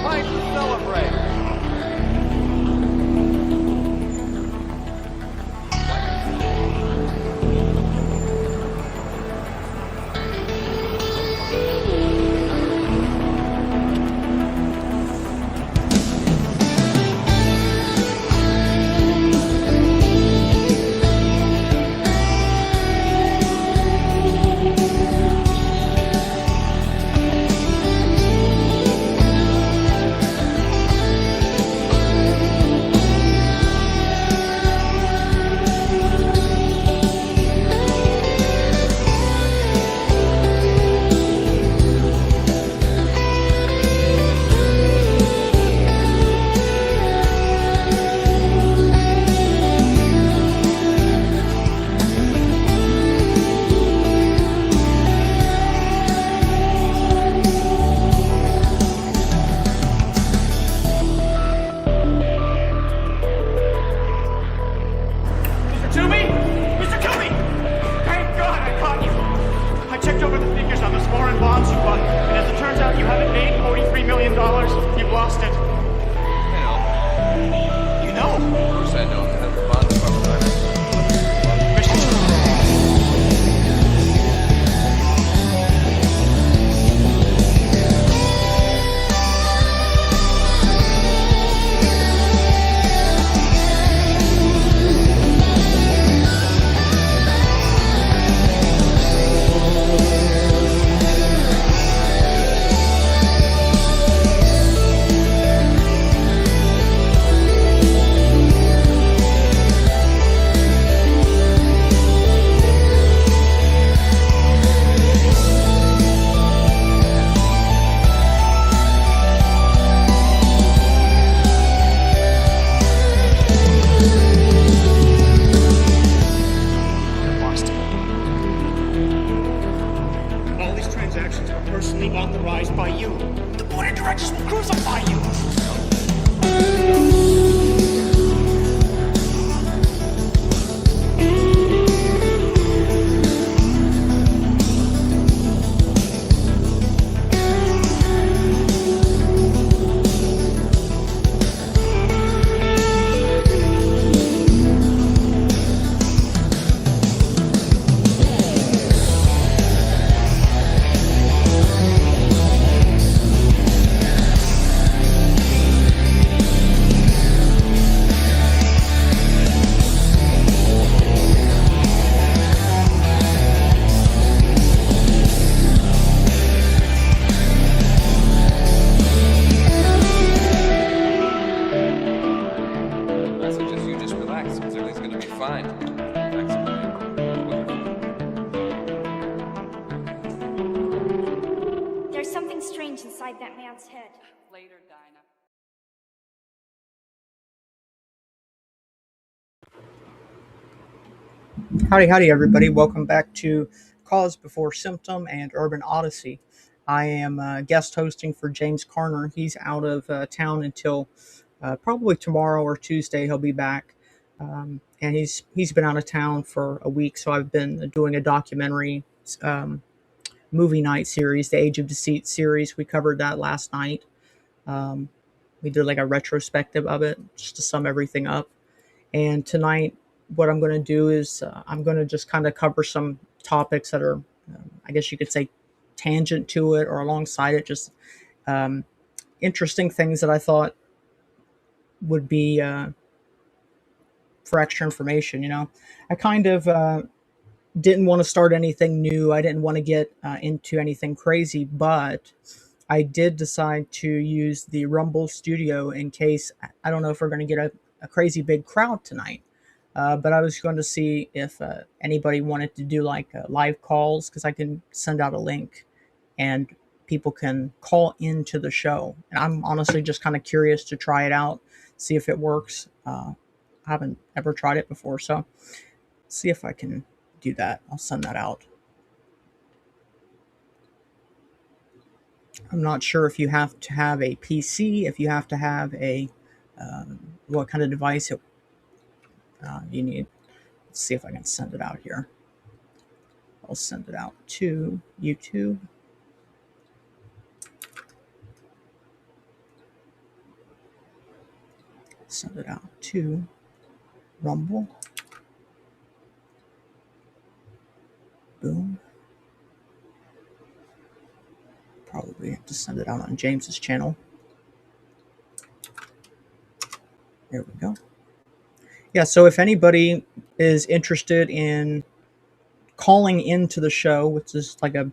Time to celebrate. Howdy, everybody. Welcome back to Cause Before Symptom and Urban Odyssey. I am guest hosting for James Carner. He's out of town until probably tomorrow or Tuesday. He'll be back. And he's been out of town for a week, so I've been doing a documentary movie night series, the Age of Deceit series. We covered that last night. We did like a retrospective of it, just to sum everything up. And tonight, what I'm going to do is I'm going to just kind of cover some topics that are, I guess you could say, tangent to it or alongside it, just interesting things that I thought would be for extra information. I kind of didn't want to start anything new. I didn't want to get into anything crazy, but I did decide to use the Rumble Studio in case, I don't know if we're going to get a crazy big crowd tonight. But I was going to see if anybody wanted to do like live calls, because I can send out a link and people can call into the show. And I'm honestly just kind of curious to try it out, see if it works. I haven't ever tried it before, so see if I can do that. I'll send that out. I'm not sure if you have to have a PC, if you have to have a what kind of device you need. Let's see if I can send it out here. I'll send it out to YouTube. Send it out to Rumble. Boom. Probably have to send it out on James's channel. There we go. Yeah, so if anybody is interested in calling into the show, which is like a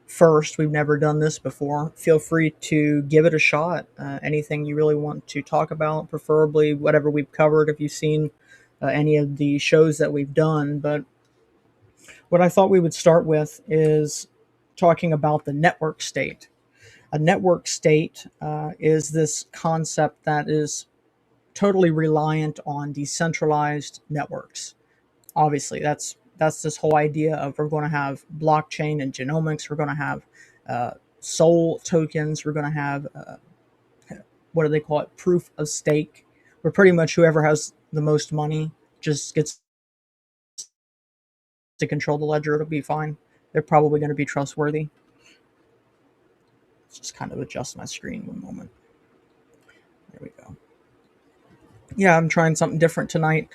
first, we've never done this before, feel free to give it a shot. Anything you really want to talk about, preferably whatever we've covered, if you've seen any of the shows that we've done. But what I thought we would start with is talking about the network state. A network state is this concept that is totally reliant on decentralized networks. Obviously, that's this whole idea of we're going to have blockchain and genomics. We're going to have soul tokens. We're going to have what do they call it? Proof of stake. Where pretty much whoever has the most money just gets to control the ledger. It'll be fine. They're probably going to be trustworthy. Let's just kind of adjust my screen one moment. There we go. Yeah, I'm trying something different tonight.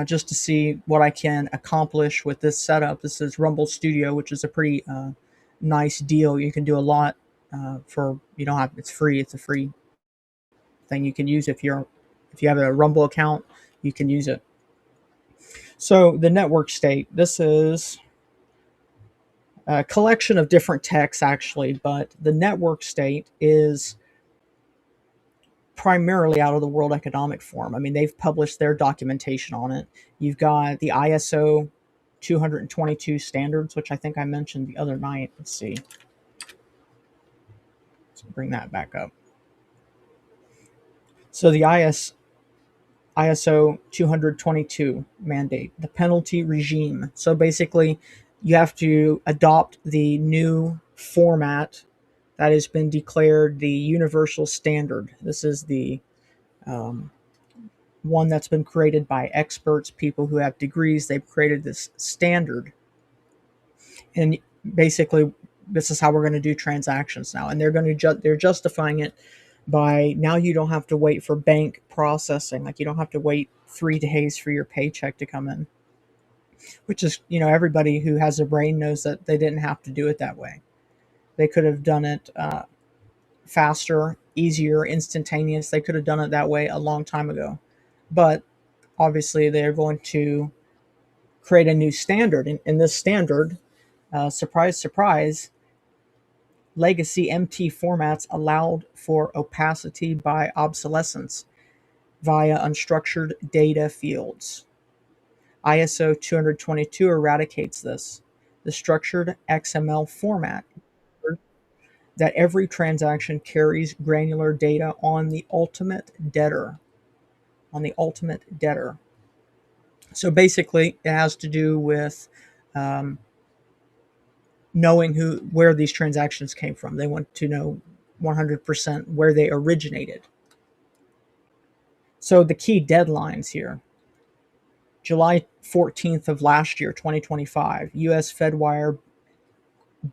Just to see what I can accomplish with this setup. This is Rumble Studio, which is a pretty nice deal. You can do a lot for, you don't have, it's free. It's a free thing you can use. If you have a Rumble account, you can use it. So the network state, this is a collection of different texts actually, but the network state is primarily out of the World Economic Forum. I mean, they've published their documentation on it. You've got the ISO 222 standards, which I think I mentioned the other night. Let's see. Let's bring that back up. So the ISO 222 mandate, the penalty regime. So basically, you have to adopt the new format that has been declared the universal standard. This is the one that's been created by experts, people who have degrees. They've created this standard. And basically, this is how we're going to do transactions now. And they're justifying it by now you don't have to wait for bank processing. Like you don't have to wait 3 days for your paycheck to come in. Which is, everybody who has a brain knows that they didn't have to do it that way. They could have done it faster, easier, instantaneous. They could have done it that way a long time ago. But obviously, they're going to create a new standard. In this standard, surprise, surprise, legacy MT formats allowed for opacity by obsolescence via unstructured data fields. ISO 222 eradicates this. The structured XML format that every transaction carries granular data on the ultimate debtor. So basically, it has to do with knowing where these transactions came from. They want to know 100% where they originated. So the key deadlines here. July 14th of last year, 2025, US Fedwire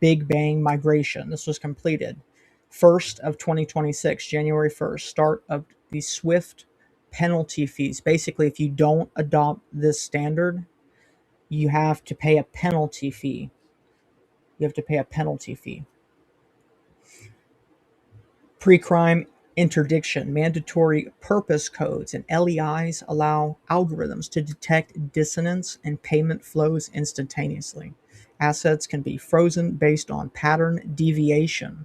Big Bang migration. This was completed. 1st of 2026, January 1st, start of the SWIFT penalty fees. Basically, if you don't adopt this standard, you have to pay a penalty fee. Pre-crime interdiction, mandatory purpose codes, and LEIs allow algorithms to detect dissonance and payment flows instantaneously. Assets can be frozen based on pattern deviation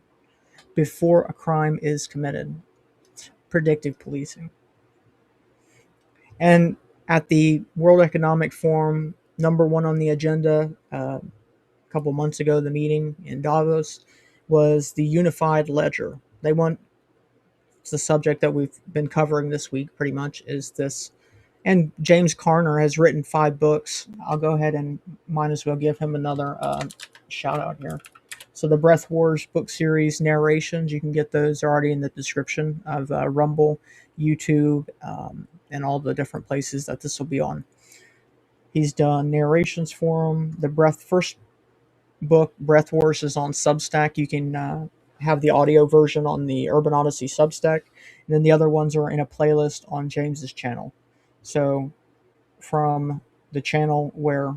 before a crime is committed. Predictive policing. And at the World Economic Forum, number one on the agenda a couple months ago, the meeting in Davos, was the unified ledger. It's the subject that we've been covering this week pretty much is this. And James Carner has written 5 books. I'll go ahead and might as well give him another shout out here. So the Breath Wars book series narrations, you can get those already in the description of Rumble, YouTube, and all the different places that this will be on. He's done narrations for them. The first book, Breath Wars, is on Substack. You can have the audio version on the Urban Odyssey Substack, and then the other ones are in a playlist on James's channel. So from the channel where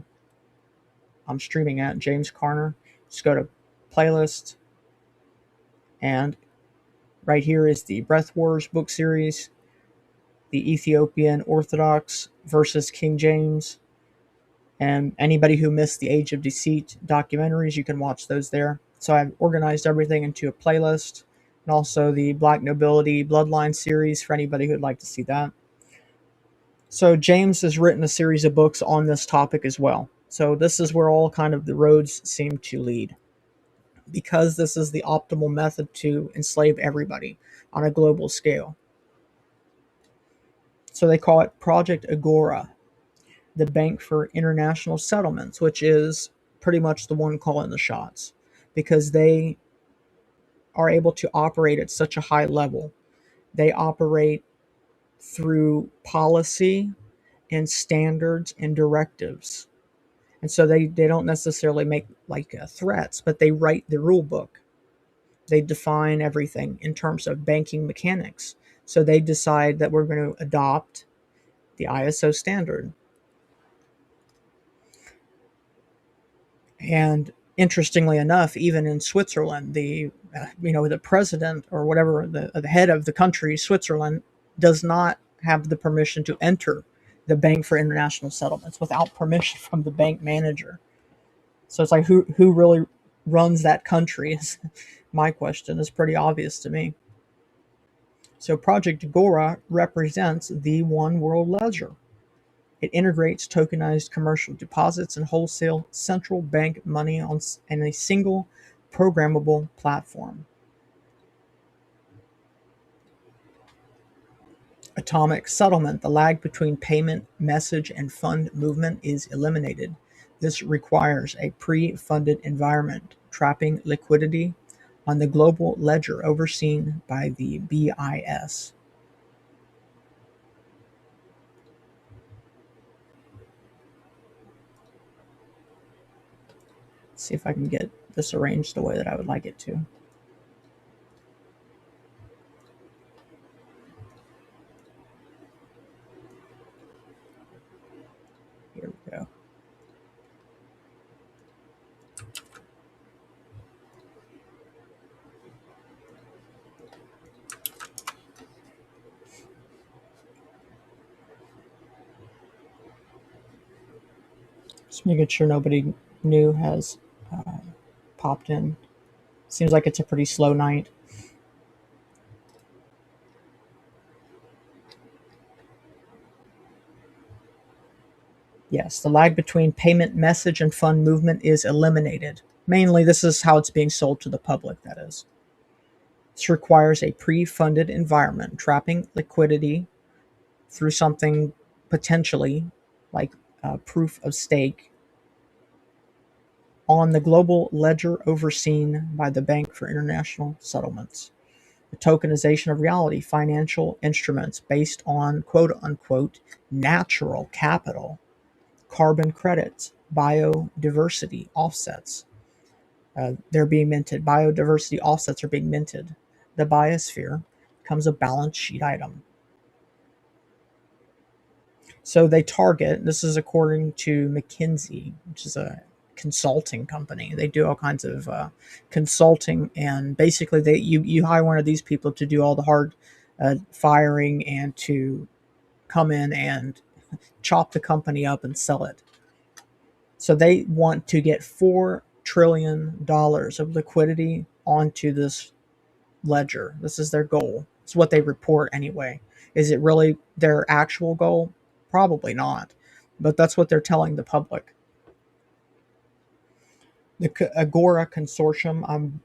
I'm streaming at, James Carner, just go to playlist, and right here is the Breath Wars book series, the Ethiopian Orthodox versus King James, and anybody who missed the Age of Deceit documentaries, you can watch those there. So I've organized everything into a playlist, and also the Black Nobility Bloodline series for anybody who'd like to see that. So James has written a series of books on this topic as well. So this is where all kind of the roads seem to lead, because this is the optimal method to enslave everybody on a global scale. So they call it Project Agora, the Bank for International Settlements, which is pretty much the one calling the shots, because they are able to operate at such a high level. They operate through policy and standards and directives. And so they don't necessarily make like threats, but they write the rule book. They define everything in terms of banking mechanics. So they decide that we're going to adopt the ISO standard. And interestingly enough, even in Switzerland, the president or whatever, the head of the country, Switzerland, does not have the permission to enter the Bank for International Settlements without permission from the bank manager. So it's like, who really runs that country is my question. Is pretty obvious to me. So Project Agora represents the one world ledger. It integrates tokenized commercial deposits and wholesale central bank money in a single programmable platform. Atomic settlement. The lag between payment, message, and fund movement is eliminated. This requires a pre-funded environment, trapping liquidity on the global ledger overseen by the BIS. See if I can get this arranged the way that I would like it to. Here we go. Just making sure nobody new has popped in. Seems like it's a pretty slow night. Yes, the lag between payment, message, and fund movement is eliminated. Mainly, this is how it's being sold to the public, that is. This requires a pre-funded environment, trapping liquidity through something potentially like proof of stake on the global ledger overseen by the Bank for International Settlements. The tokenization of reality, financial instruments based on quote-unquote natural capital, carbon credits, biodiversity offsets. They're being minted. Biodiversity offsets are being minted. The biosphere becomes a balance sheet item. So they target, this is according to McKinsey, which is a consulting company. They do all kinds of consulting, and basically you hire one of these people to do all the hard firing and to come in and chop the company up and sell it. So they want to get $4 trillion of liquidity onto this ledger. This is their goal. It's what they report anyway. Is it really their actual goal? Probably not. But that's what they're telling the public. The Agora Consortium,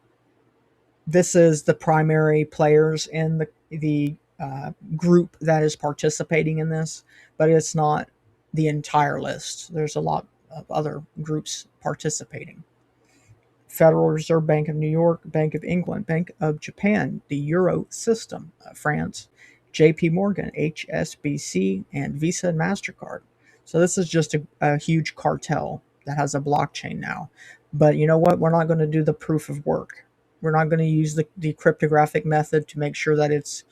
this is the primary players in the group that is participating in this, but it's not the entire list. There's a lot of other groups participating. Federal Reserve Bank of New York, Bank of England, Bank of Japan, the Euro system, France, JP Morgan, HSBC, and Visa and MasterCard. So this is just a huge cartel that has a blockchain now. But you know what? We're not going to do the proof of work. We're not going to use the cryptographic method to make sure that it's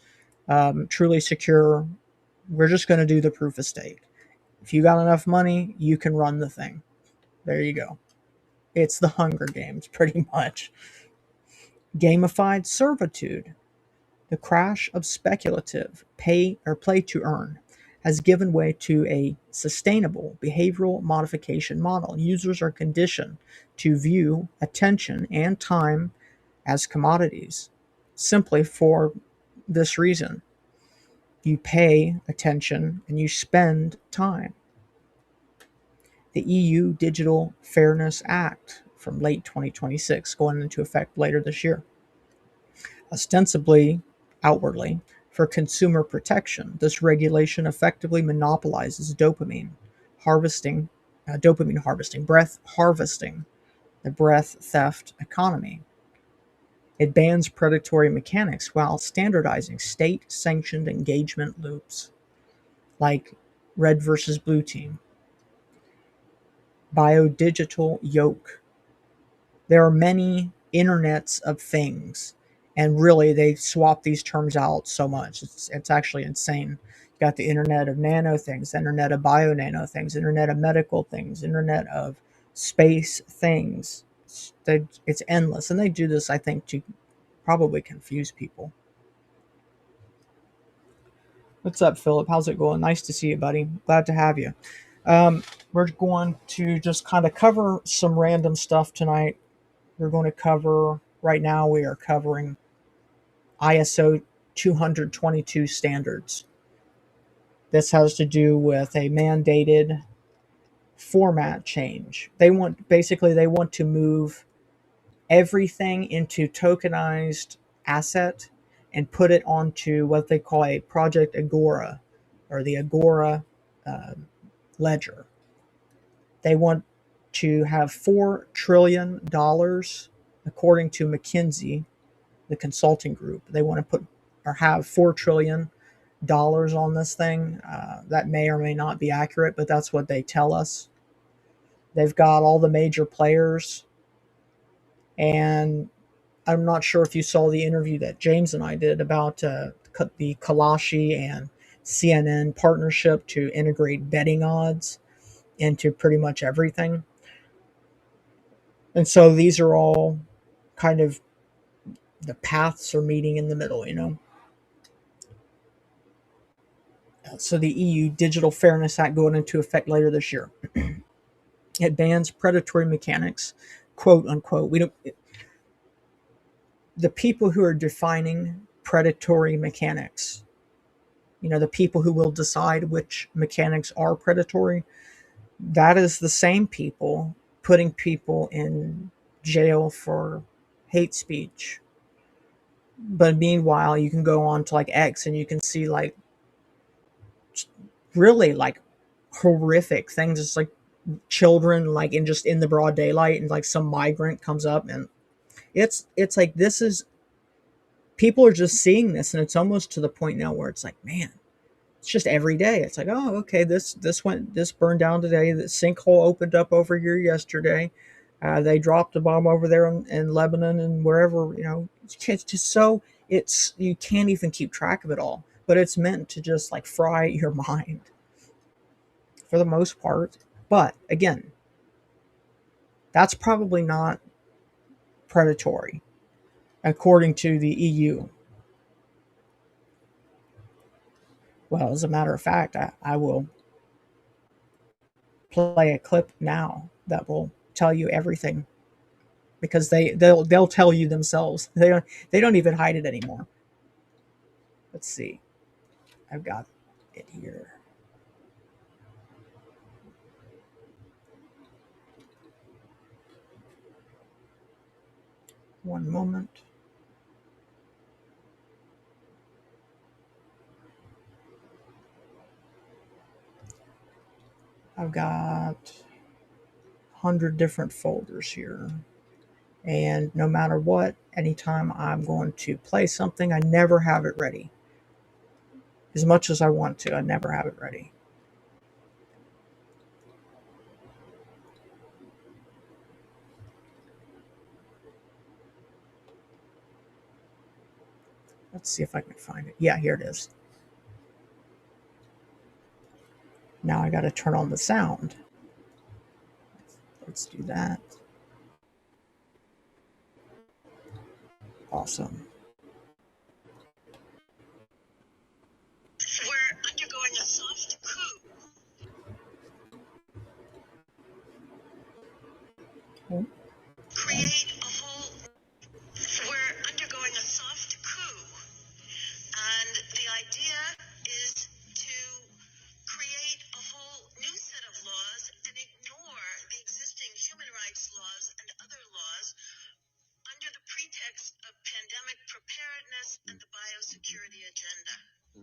truly secure. We're just going to do the proof of stake. If you got enough money, you can run the thing. There you go. It's the Hunger Games, pretty much. Gamified servitude. The crash of speculative pay or play to earn has given way to a sustainable behavioral modification model. Users are conditioned to view attention and time as commodities simply for this reason. You pay attention and you spend time. The EU Digital Fairness Act from late 2026 going into effect later this year. Ostensibly, outwardly, for consumer protection, this regulation effectively monopolizes dopamine harvesting, breath harvesting, the breath theft economy. It bans predatory mechanics while standardizing state-sanctioned engagement loops, like red versus blue team. Biodigital yoke. There are many internets of things, and really they swap these terms out so much. It's actually insane. You got the internet of nano things, internet of bio nano things, internet of medical things, internet of space things. It's endless, and they do this, I think, to probably confuse people. What's up, Philip? How's it going? Nice to see you, buddy. Glad to have you. We're going to just kind of cover some random stuff tonight. We're going to cover, right now we are covering ISO 222 standards. This has to do with a mandated format change. They want to move everything into tokenized asset and put it onto what they call a project Agora, or the Agora ledger. They want to have $4 trillion, according to McKinsey, the consulting group. They want to put or have $4 trillion on this thing. That may or may not be accurate, but that's what they tell us. They've got all the major players, and I'm not sure if you saw the interview that James and I did about the Kalashi and CNN partnership to integrate betting odds into pretty much everything. And so these are all kind of, the paths are meeting in the middle, you know. So the EU Digital Fairness Act going into effect later this year. It bans predatory mechanics, quote unquote. The people who are defining predatory mechanics, you know, the people who will decide which mechanics are predatory, that is the same people putting people in jail for hate speech. But meanwhile, you can go on to like X and you can see like really like horrific things. It's like children like in the broad daylight, and like some migrant comes up, and it's like, this is, people are just seeing this, and it's almost to the point now where it's like, man, it's just every day. It's like, oh, okay, this burned down today. The sinkhole opened up over here yesterday. They dropped a bomb over there in Lebanon and wherever, you know. It's just so, you can't even keep track of it all. But it's meant to just like fry your mind for the most part. But again, that's probably not predatory, according to the EU. Well, as a matter of fact, I will play a clip now that will tell you everything, because they'll tell you themselves. They don't even hide it anymore. Let's see. I've got it here. One moment. I've got 100 different folders here. And no matter what, anytime I'm going to play something, I never have it ready. As much as I want to, I never have it ready. Let's see if I can find it. Yeah, here it is. Now I got to turn on the sound. Let's do that. Awesome. We're undergoing a soft coup. Oh. Create a whole. We're undergoing a soft coup. And the idea is to create a whole new set of laws and ignore the existing human rights laws and other laws under the pretext of pandemic preparedness and the biosecurity agenda.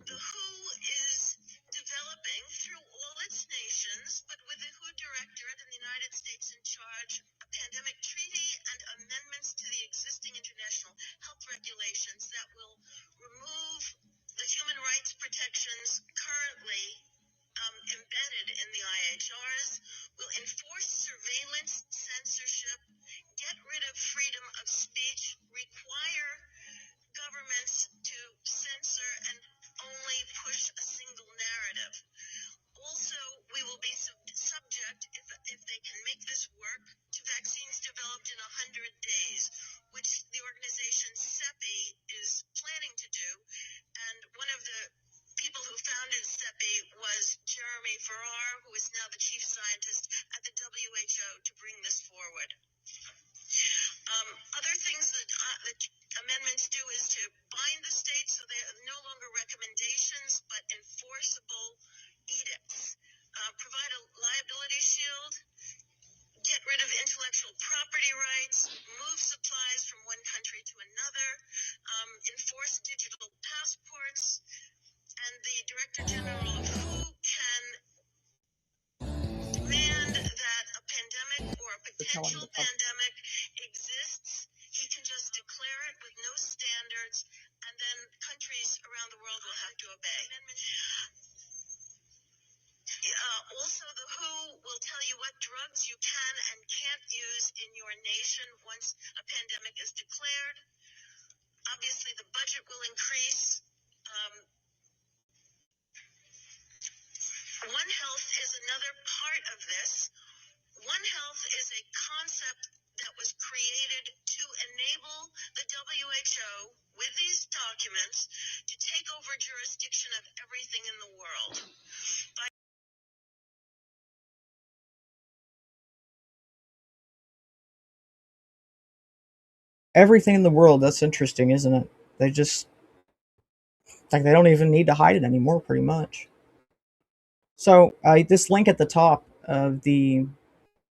The WHO is developing through all its nations, but with the WHO Directorate in the United States in charge, a pandemic treaty and amendments to the existing international health regulations that will remove the human rights protections currently embedded in the IHRs, will enforce surveillance, censorship, get rid of freedom of speech, require governments to censor and only push a single narrative. Also, we will be subject, if they can make this work, to vaccines developed in 100 days, which the organization CEPI is planning to do. And one of the people who founded CEPI was Jeremy Farrar, who is now the chief scientist at the WHO, to bring this forward. Other things that amendments do is to bind the states so they're no longer recommendations but enforceable edicts. Provide a liability shield, get rid of intellectual property rights, move supplies from one country to another, enforce digital passports, and the Director General of WHO can demand that a pandemic or a potential pandemic exists. He can just declare it with no standards, and then countries around the world will have to obey. Also, the WHO will tell you what drugs you can and can't use in your nation once a pandemic is declared. Obviously, the budget will increase. One Health is another part of this. One Health is a concept that was created to enable the WHO, with these documents, to take over jurisdiction of everything in the world. Everything in the world. That's interesting, isn't it? They just, like, they don't even need to hide it anymore, pretty much. So this link at the top of the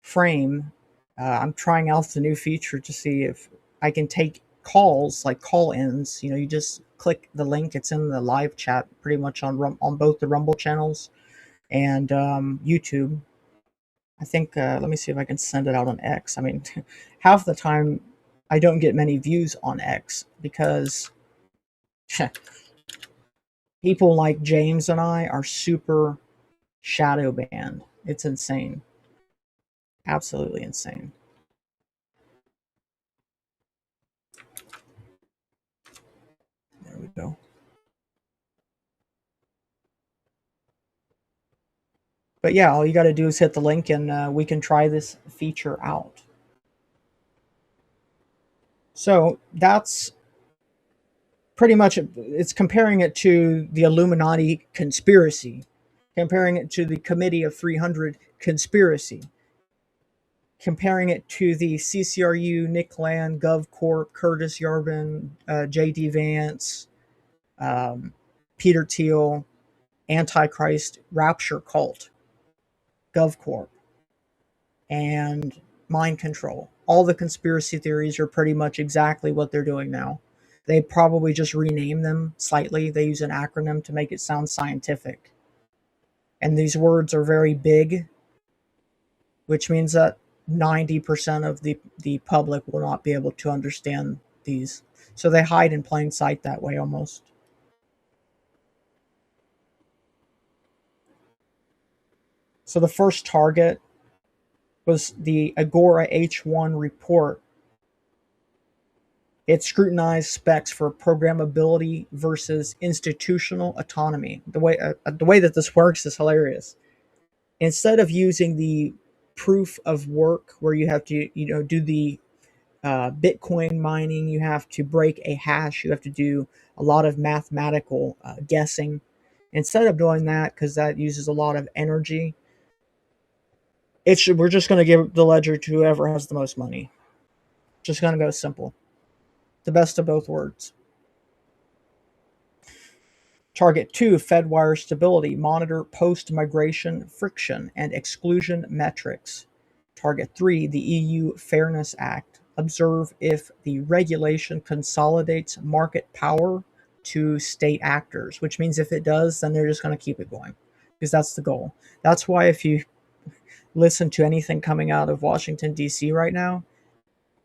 frame, I'm trying out the new feature to see if I can take calls, like call-ins. You just click the link; it's in the live chat, pretty much on both the Rumble channels and YouTube. I think. Let me see if I can send it out on X. I mean, half the time I don't get many views on X because people like James and I are super shadow banned. It's insane. Absolutely insane. There we go. But yeah, all you got to do is hit the link and we can try this feature out. So that's pretty much, it's comparing it to the Illuminati conspiracy, comparing it to the Committee of 300 conspiracy, comparing it to the CCRU, Nick Land, GovCorp, Curtis Yarvin, J.D. Vance, Peter Thiel, Antichrist, Rapture Cult, GovCorp, and mind control. All the conspiracy theories are pretty much exactly what they're doing now. They probably just rename them slightly. They use an acronym to make it sound scientific. And these words are very big, which means that 90% of the public will not be able to understand these. So they hide in plain sight that way almost. So the first target was the Agora H1 report. It scrutinized specs for programmability versus institutional autonomy. The way that this works is hilarious. Instead of using the proof of work where you have to do the Bitcoin mining, you have to break a hash, you have to do a lot of mathematical guessing. Instead of doing that, because that uses a lot of energy, we're just going to give the ledger to whoever has the most money. Just going to go simple. The best of both worlds. Target 2, Fedwire stability. Monitor post-migration friction and exclusion metrics. Target 3, the EU Fairness Act. Observe if the regulation consolidates market power to state actors, which means if it does, then they're just going to keep it going, because that's the goal. That's why if you listen to anything coming out of Washington, D.C. right now,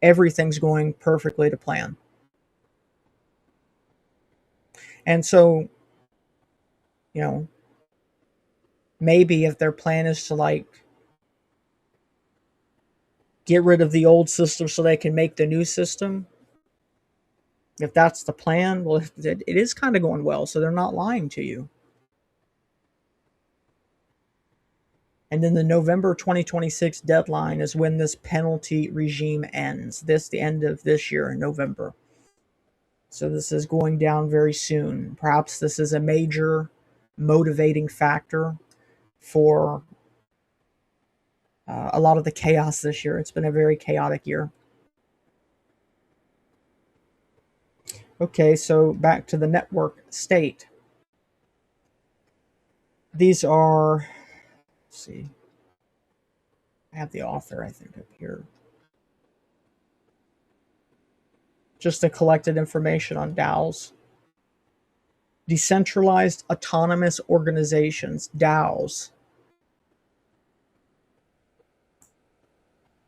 everything's going perfectly to plan. And so, maybe if their plan is to get rid of the old system so they can make the new system, if that's the plan, well, it is kind of going well, so they're not lying to you. And then the November 2026 deadline is when this penalty regime ends. The end of this year in November. So this is going down very soon. Perhaps this is a major motivating factor for a lot of the chaos this year. It's been a very chaotic year. Okay, so back to the network state. These are, let's see, I have the author, I think, up here. Just the collected information on DAOs. Decentralized Autonomous Organizations, DAOs.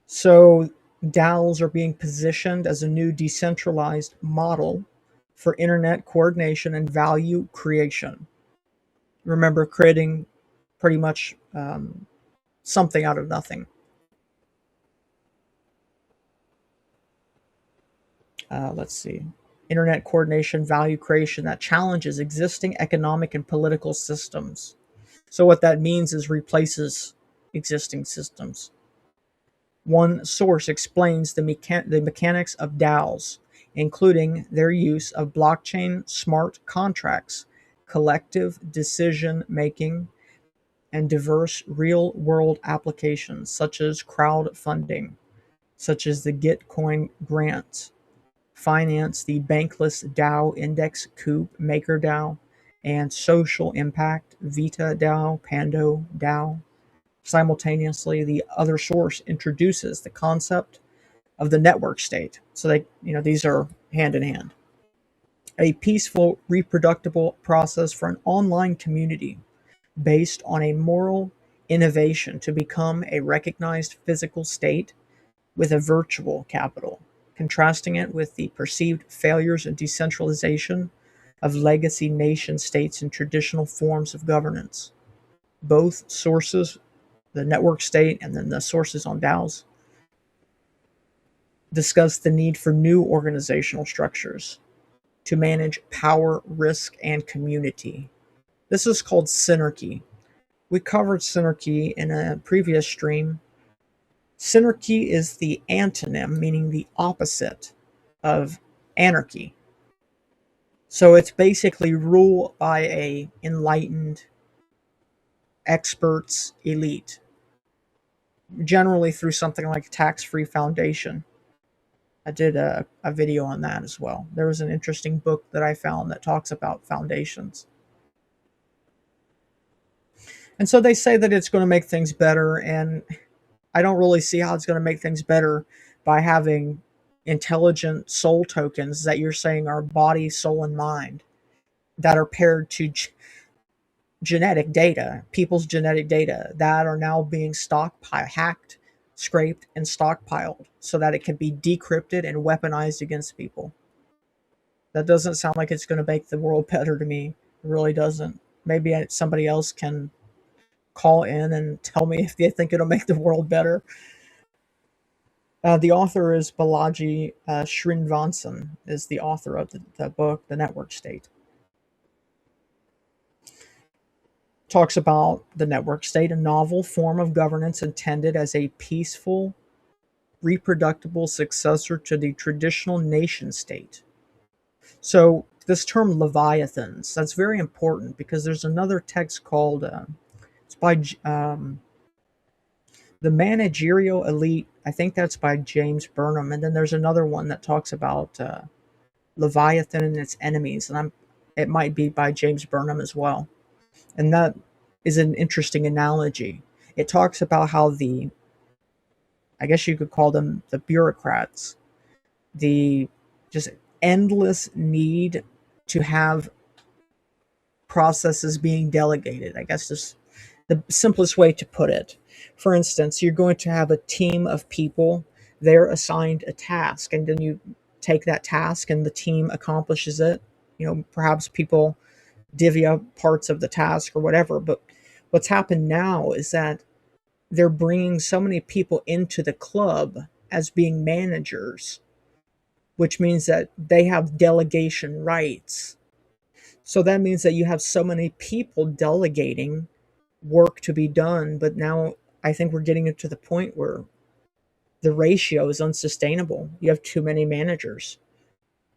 So DAOs are being positioned as a new decentralized model for internet coordination and value creation. Remember, creating pretty much something out of nothing. Let's see. Internet coordination, value creation that challenges existing economic and political systems. So what that means is replaces existing systems. One source explains the mechanics of DAOs, including their use of blockchain smart contracts, collective decision making, and diverse real-world applications such as crowdfunding, such as the Gitcoin grant, finance, the bankless DAO index, Coup, MakerDAO, and social impact, Vita DAO, Pando DAO. Simultaneously, the other source introduces the concept of the network state. So these are hand in hand. A peaceful, reproducible process for an online community based on a moral innovation to become a recognized physical state with a virtual capital, contrasting it with the perceived failures and decentralization of legacy nation states and traditional forms of governance. Both sources, the network state and then the sources on DAOs, discuss the need for new organizational structures to manage power, risk, and community. This is called synarchy. We covered synarchy in a previous stream. Synarchy is the antonym, meaning the opposite of anarchy. So it's basically rule by a enlightened experts elite, generally through something like a tax-free foundation. I did a video on that as well. There was an interesting book that I found that talks about foundations. And so they say that it's going to make things better, and I don't really see how it's going to make things better by having intelligent soul tokens that you're saying are body, soul, and mind that are paired to genetic data, people's genetic data that are now being hacked, scraped, and stockpiled so that it can be decrypted and weaponized against people. That doesn't sound like it's going to make the world better to me. It really doesn't. Maybe somebody else can call in and tell me if they think it'll make the world better. The author is Balaji Srinivasan, is the author of the book, The Network State. Talks about the network state, a novel form of governance intended as a peaceful, reproducible successor to the traditional nation state. So this term Leviathans, that's very important because there's another text called, it's by The Managerial Elite. I think that's by James Burnham. And then there's another one that talks about Leviathan and its enemies. And it might be by James Burnham as well. And that is an interesting analogy. It talks about how I guess you could call them the bureaucrats, the just endless need to have processes being delegated. I guess is the simplest way to put it. For instance, you're going to have a team of people, they're assigned a task, and then you take that task and the team accomplishes it. Perhaps people divvy up parts of the task or whatever. But what's happened now is that they're bringing so many people into the club as being managers, which means that they have delegation rights. So that means that you have so many people delegating work to be done. But now I think we're getting to the point where the ratio is unsustainable. You have too many managers.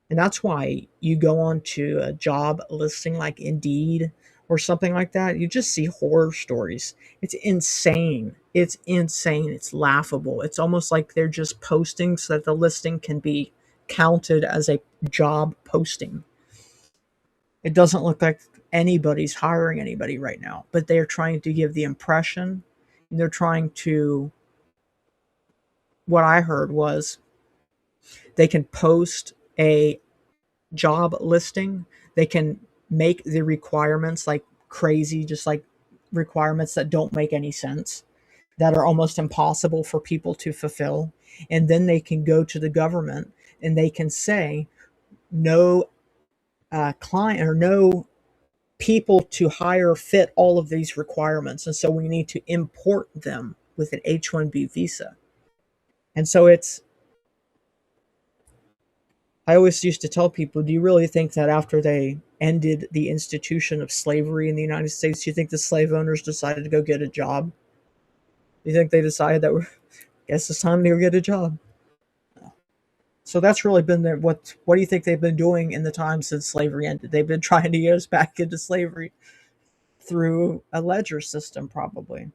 And that's why you go on to a job listing like Indeed or something like that. You just see horror stories. It's insane. It's insane. It's laughable. It's almost like they're just posting so that the listing can be counted as a job posting. It doesn't look like anybody's hiring anybody right now, but they're trying to give the impression, and they're trying to, what I heard was they can post a job listing, they can make the requirements like crazy, just like requirements that don't make any sense, that are almost impossible for people to fulfill. And then they can go to the government and they can say, no client or no people to hire fit all of these requirements. And so we need to import them with an H-1B visa. And so I always used to tell people, do you really think that after they ended the institution of slavery in the United States, do you think the slave owners decided to go get a job? Do you think they decided that, guess it's time to go get a job? So that's really been their, what do you think they've been doing in the time since slavery ended? They've been trying to get us back into slavery through a ledger system, probably.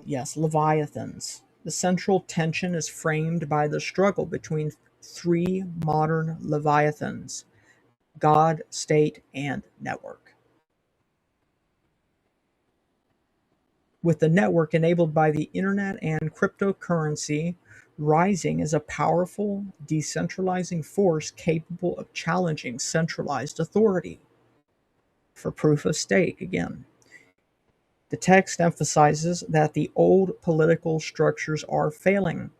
Yes, Leviathans. The central tension is framed by the struggle between three modern Leviathans: God, state, and network. With the network enabled by the internet and cryptocurrency rising as a powerful, decentralizing force capable of challenging centralized authority. For proof of stake, again, the text emphasizes that the old political structures are failing,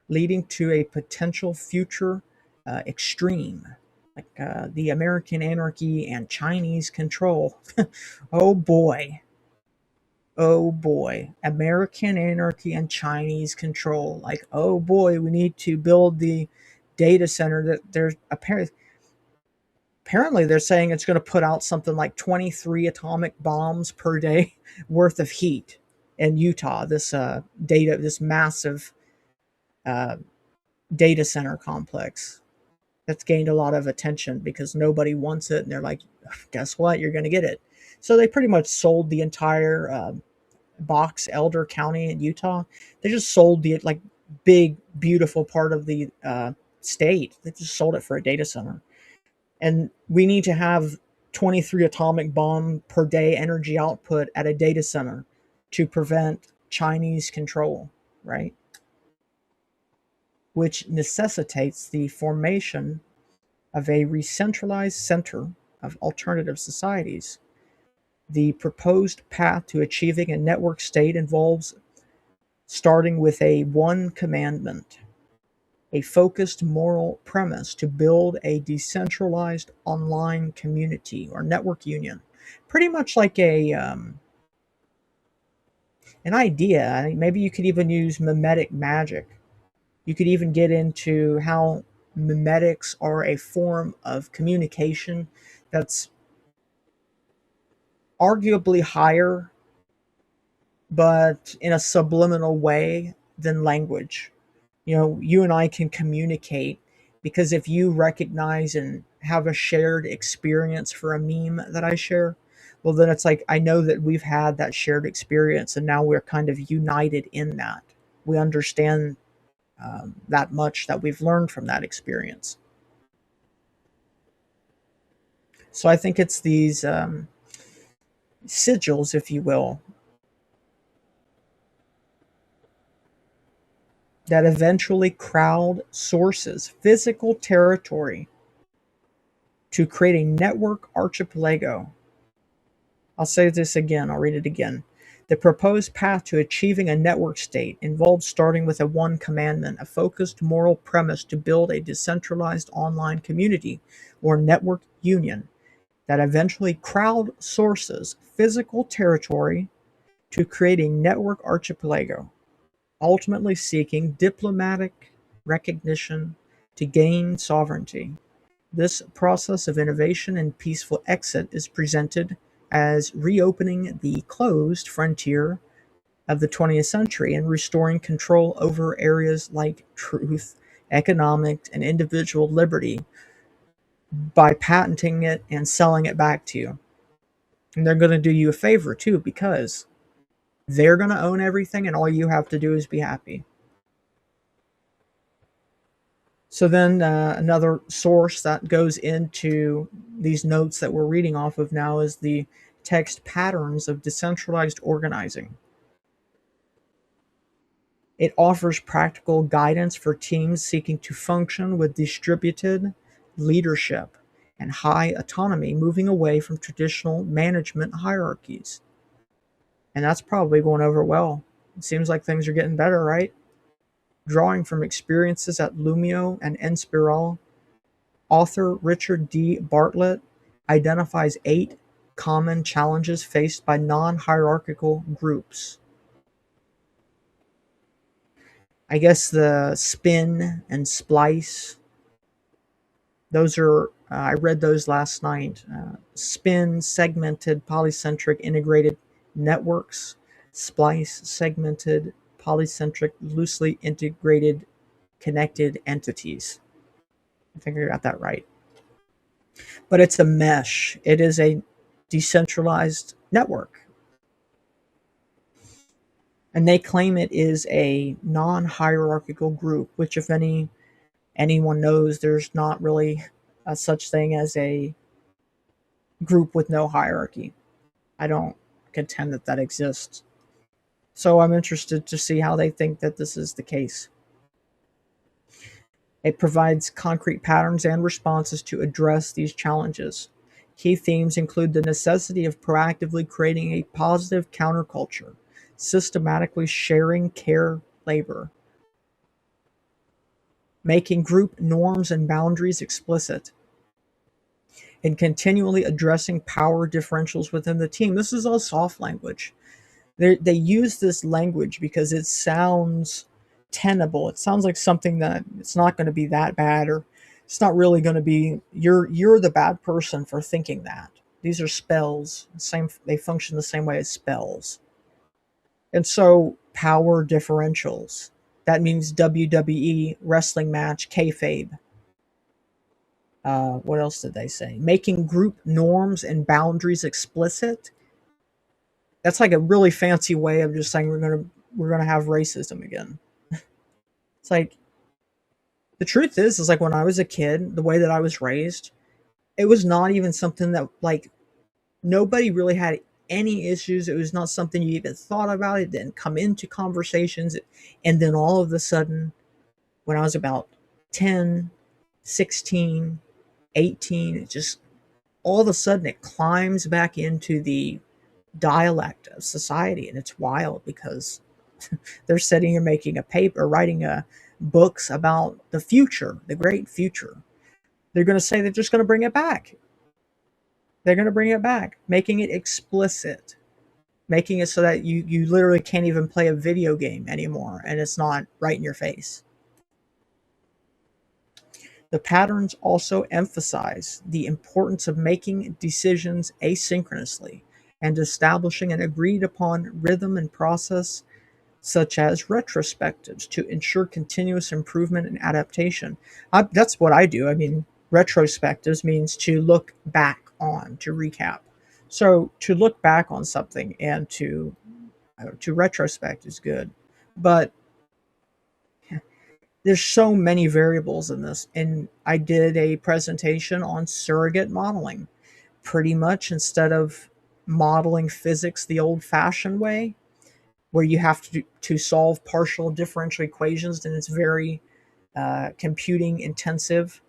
leading to a potential future extreme, like the American anarchy and Chinese control. Oh boy. Oh boy. American anarchy and Chinese control. Like, oh boy, we need to build the data center that there's apparently they're saying it's going to put out something like 23 atomic bombs per day worth of heat in Utah. This massive uh, data center complex that's gained a lot of attention because nobody wants it, and they're like, guess what, you're going to get it. So they pretty much sold the entire Box Elder County in Utah. They just sold the like big beautiful part of the state. They just sold it for a data center. And we need to have 23 atomic bomb per day energy output at a data center to prevent Chinese control, right? Which necessitates the formation of a re-centralized center of alternative societies. The proposed path to achieving a network state involves starting with a one commandment, a focused moral premise to build a decentralized online community or network union. Pretty much like an idea. I think maybe you could even use mimetic magic. You could even get into how mimetics are a form of communication that's arguably higher, but in a subliminal way than language. You and I can communicate because if you recognize and have a shared experience for a meme that I share, well, then it's like I know that we've had that shared experience and now we're kind of united in that. We understand that much that we've learned from that experience. So I think it's these sigils, if you will, that eventually crowdsources physical territory to create a network archipelago. I'll say this again, I'll read it again. The proposed path to achieving a network state involves starting with a one commandment, a focused moral premise to build a decentralized online community or network union that eventually crowdsources physical territory to create a network archipelago, ultimately seeking diplomatic recognition to gain sovereignty. This process of innovation and peaceful exit is presented as reopening the closed frontier of the 20th century and restoring control over areas like truth, economic, and individual liberty by patenting it and selling it back to you. And they're going to do you a favor too, because they're going to own everything and all you have to do is be happy. So then another source that goes into these notes that we're reading off of now is the text patterns of decentralized organizing. It offers practical guidance for teams seeking to function with distributed leadership and high autonomy, moving away from traditional management hierarchies. And that's probably going over well. It seems like things are getting better, right? Drawing from experiences at Lumio and Inspiral, author Richard D. Bartlett identifies 8 common challenges faced by non-hierarchical groups. I guess the spin and splice, those are, I read those last night. Spin, segmented, polycentric, integrated networks. Splice, segmented, polycentric, loosely integrated, connected entities. I think I got that right. But it's a mesh. It is a decentralized network. And they claim it is a non-hierarchical group, which if anyone knows, there's not really a such thing as a group with no hierarchy. I don't contend that that exists. So I'm interested to see how they think that this is the case. It provides concrete patterns and responses to address these challenges. Key themes include the necessity of proactively creating a positive counterculture, systematically sharing care labor, making group norms and boundaries explicit, and continually addressing power differentials within the team. This is all soft language. They use this language because it sounds tenable. It sounds like something that it's not going to be that bad, or it's not really going to be you're the bad person for thinking that. These are spells. They function the same way as spells. And so power differentials. That means WWE wrestling match kayfabe. What else did they say? Making group norms and boundaries explicit. That's like a really fancy way of just saying we're gonna have racism again. It's like the truth is like when I was a kid, the way that I was raised, it was not even something that like nobody really had any issues. It was not something you even thought about. It didn't come into conversations. And then all of a sudden, when I was about 10, 16, 18, it just all of a sudden it climbs back into the dialect of society. And it's wild because they're sitting here making a paper, writing books about the future, the great future. They're going to say they're just going to bring it back. They're going to bring it back, making it explicit. making it so that you literally can't even play a video game anymore and it's not right in your face. The patterns also emphasize the importance of making decisions asynchronously and establishing an agreed upon rhythm and process, such as retrospectives, to ensure continuous improvement and adaptation. That's what I do. I mean, retrospectives means to look back on, to recap. So to look back on something and to retrospect is good, but there's so many variables in this. And I did a presentation on surrogate modeling. Pretty much, instead of modeling physics the old-fashioned way, where you have to solve partial differential equations, and it's very computing intensive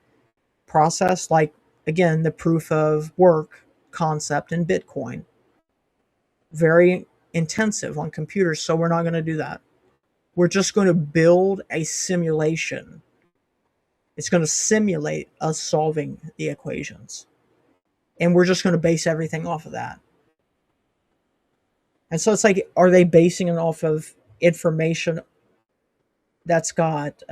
process, like, again, the proof of work concept in Bitcoin. Very intensive on computers, so we're not going to do that. We're just going to build a simulation. It's going to simulate us solving the equations. And we're just going to base everything off of that. And so it's like, are they basing it off of information that's got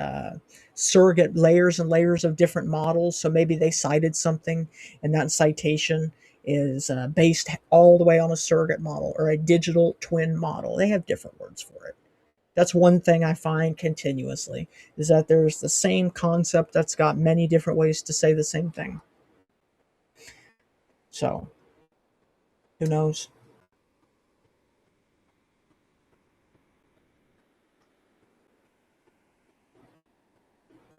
surrogate layers and layers of different models? So maybe they cited something, and that citation is based all the way on a surrogate model or a digital twin model. They have different words for it. That's one thing I find continuously, is that there's the same concept that's got many different ways to say the same thing. So, who knows?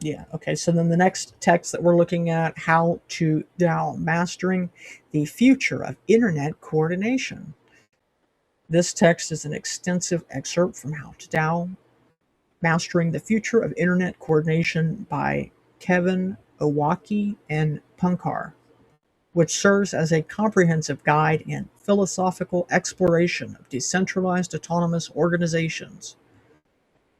Yeah, okay, so then the next text that we're looking at, How to DAO, Mastering the Future of Internet Coordination. This text is an extensive excerpt from How to DAO, Mastering the Future of Internet Coordination by Kevin Owocki and Punkar, which serves as a comprehensive guide and philosophical exploration of decentralized autonomous organizations.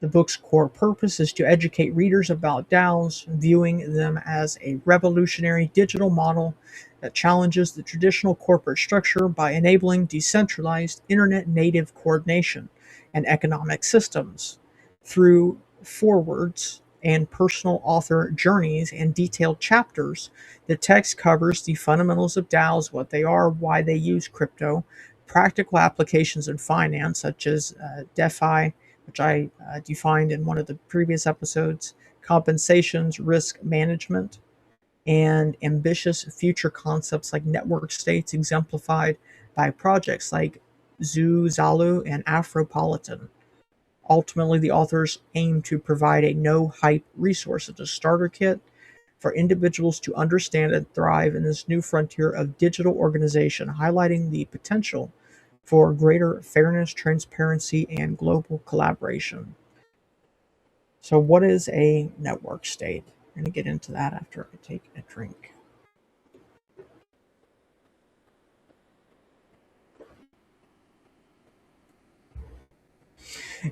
The book's core purpose is to educate readers about DAOs, viewing them as a revolutionary digital model that challenges the traditional corporate structure by enabling decentralized internet-native coordination and economic systems. Through forewords and personal author journeys and detailed chapters, the text covers the fundamentals of DAOs, what they are, why they use crypto, practical applications in finance, such as DeFi, which I defined in one of the previous episodes, compensations, risk management, and ambitious future concepts like network states, exemplified by projects like Zoo, Zalu, and Afropolitan. Ultimately, the authors aim to provide a no-hype resource as a starter kit for individuals to understand and thrive in this new frontier of digital organization, highlighting the potential for greater fairness, transparency, and global collaboration. So, what is a network state? I'm going to get into that after I take a drink.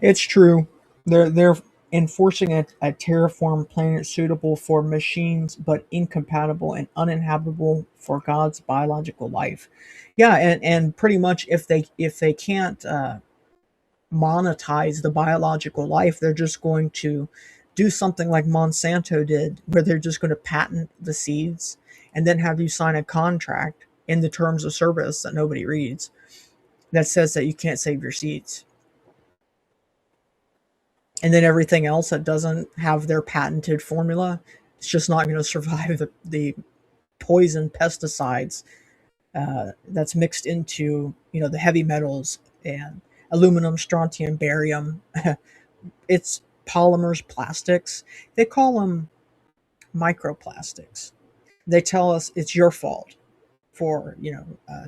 It's true. They're enforcing a terraform planet suitable for machines but incompatible and uninhabitable for God's biological life. Yeah, and pretty much if they can't monetize the biological life, they're just going to do something like Monsanto did, where they're just going to patent the seeds and then have you sign a contract in the terms of service that nobody reads that says that you can't save your seeds. And then everything else that doesn't have their patented formula, it's just not going to survive the poison pesticides that's mixed into, the heavy metals and aluminum, strontium, barium. It's polymers, plastics. They call them microplastics. They tell us it's your fault for,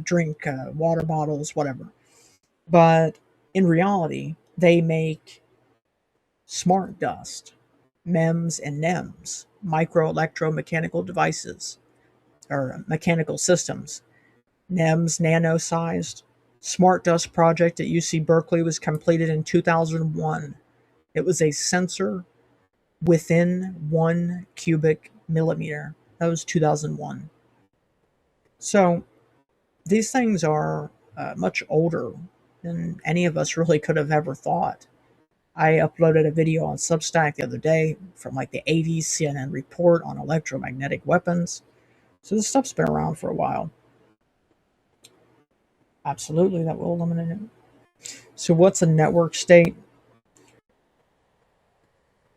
drink, water bottles, whatever. But in reality, they make smart dust, MEMS and NEMS, micro electromechanical devices, or mechanical systems. NEMS, nano-sized. Smart dust project at UC Berkeley was completed in 2001. It was a sensor within 1 cubic millimeter. That was 2001. So these things are much older than any of us really could have ever thought. I uploaded a video on Substack the other day from like the 80s CNN report on electromagnetic weapons. So this stuff's been around for a while. Absolutely, that will eliminate it. So what's a network state?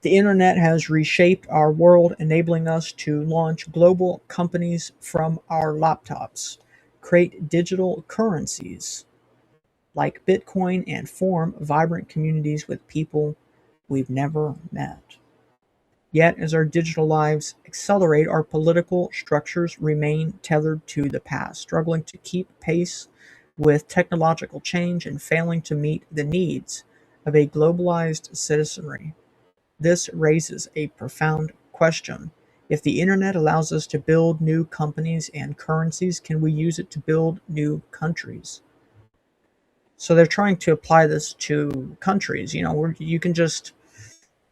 The internet has reshaped our world, enabling us to launch global companies from our laptops, create digital currencies like Bitcoin, and form vibrant communities with people we've never met. Yet, as our digital lives accelerate, our political structures remain tethered to the past, struggling to keep pace with technological change and failing to meet the needs of a globalized citizenry. This raises a profound question. If the internet allows us to build new companies and currencies, can we use it to build new countries? So they're trying to apply this to countries, where you can just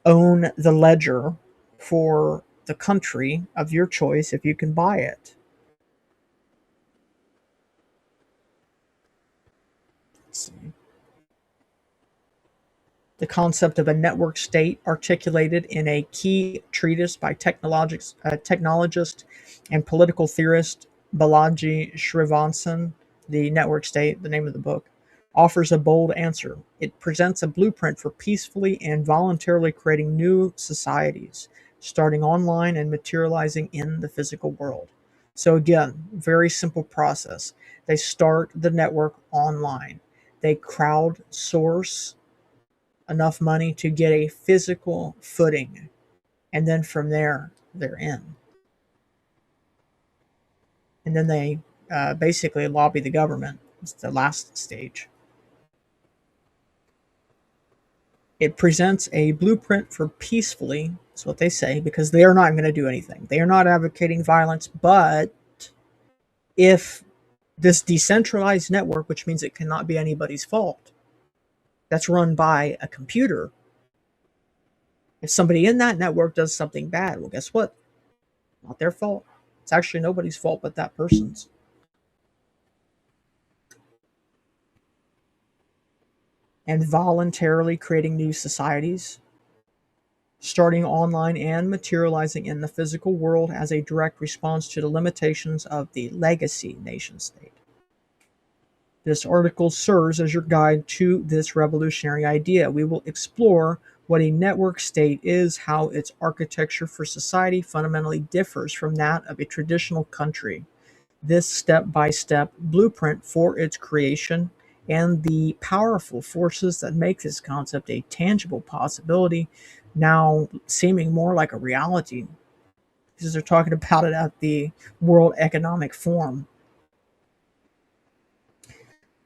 own the ledger for the country of your choice if you can buy it. Let's see. The concept of a network state, articulated in a key treatise by technologist and political theorist Balaji Srinivasan, The Network State, the name of the book, offers a bold answer. It presents a blueprint for peacefully and voluntarily creating new societies, starting online and materializing in the physical world. So again, very simple process. They start the network online. They crowdsource enough money to get a physical footing, and then from there, they're in. And then they basically lobby the government. It's the last stage. It presents a blueprint for peacefully, that's what they say, because they are not going to do anything. They are not advocating violence, but if this decentralized network, which means it cannot be anybody's fault, that's run by a computer, if somebody in that network does something bad, well, guess what? Not their fault. It's actually nobody's fault but that person's. And voluntarily creating new societies, starting online and materializing in the physical world as a direct response to the limitations of the legacy nation state. This article serves as your guide to this revolutionary idea. We will explore what a network state is, how its architecture for society fundamentally differs from that of a traditional country, this step-by-step blueprint for its creation, and the powerful forces that make this concept a tangible possibility, now seeming more like a reality, because they're talking about it at the World Economic Forum.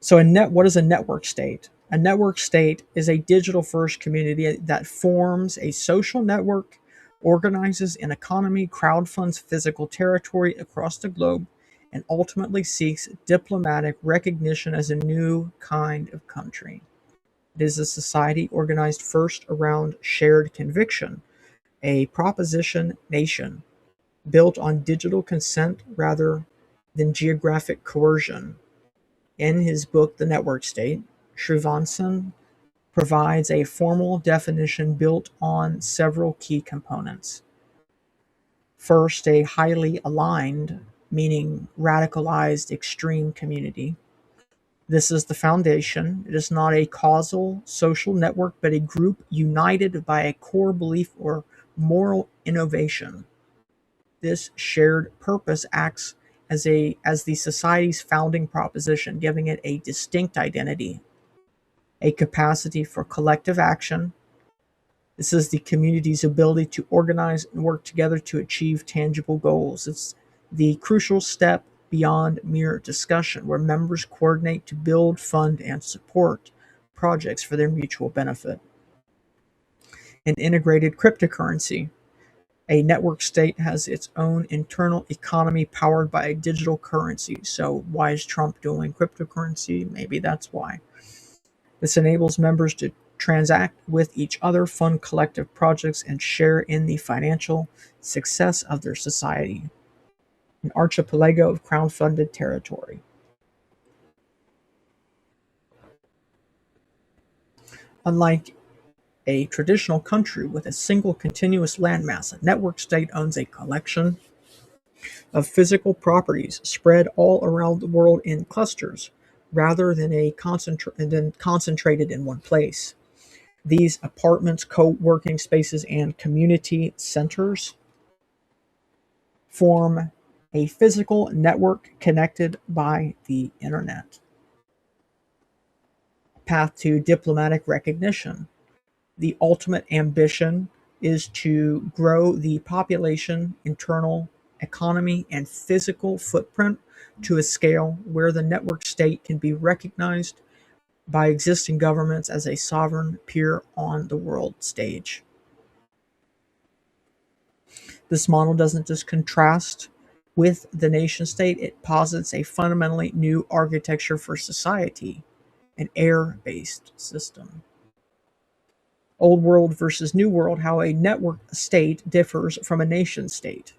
So what is a network state? A network state is a digital-first community that forms a social network, organizes an economy, crowdfunds physical territory across the globe, and ultimately seeks diplomatic recognition as a new kind of country. It is a society organized first around shared conviction, a proposition nation built on digital consent rather than geographic coercion. In his book, The Network State, Srinivasan provides a formal definition built on several key components. First, a highly aligned, meaning radicalized extreme community. This is the foundation. It is not a causal social network, but a group united by a core belief or moral innovation. This shared purpose acts as the society's founding proposition, giving it a distinct identity, a capacity for collective action. This is the community's ability to organize and work together to achieve tangible goals. It's the crucial step beyond mere discussion, where members coordinate to build, fund, and support projects for their mutual benefit. An integrated cryptocurrency. A network state has its own internal economy powered by a digital currency. So why is Trump doing cryptocurrency? Maybe that's why. This enables members to transact with each other, fund collective projects, and share in the financial success of their society. An archipelago of crowd-funded territory. Unlike a traditional country with a single continuous landmass, a network state owns a collection of physical properties spread all around the world in clusters rather than concentrated in one place. These apartments, co-working spaces, and community centers form a physical network connected by the internet. Path to diplomatic recognition. The ultimate ambition is to grow the population, internal economy, and physical footprint to a scale where the network state can be recognized by existing governments as a sovereign peer on the world stage. This model doesn't just contrast with the nation state, it posits a fundamentally new architecture for society, an air-based system. Old world versus new world, how a network state differs from a nation state.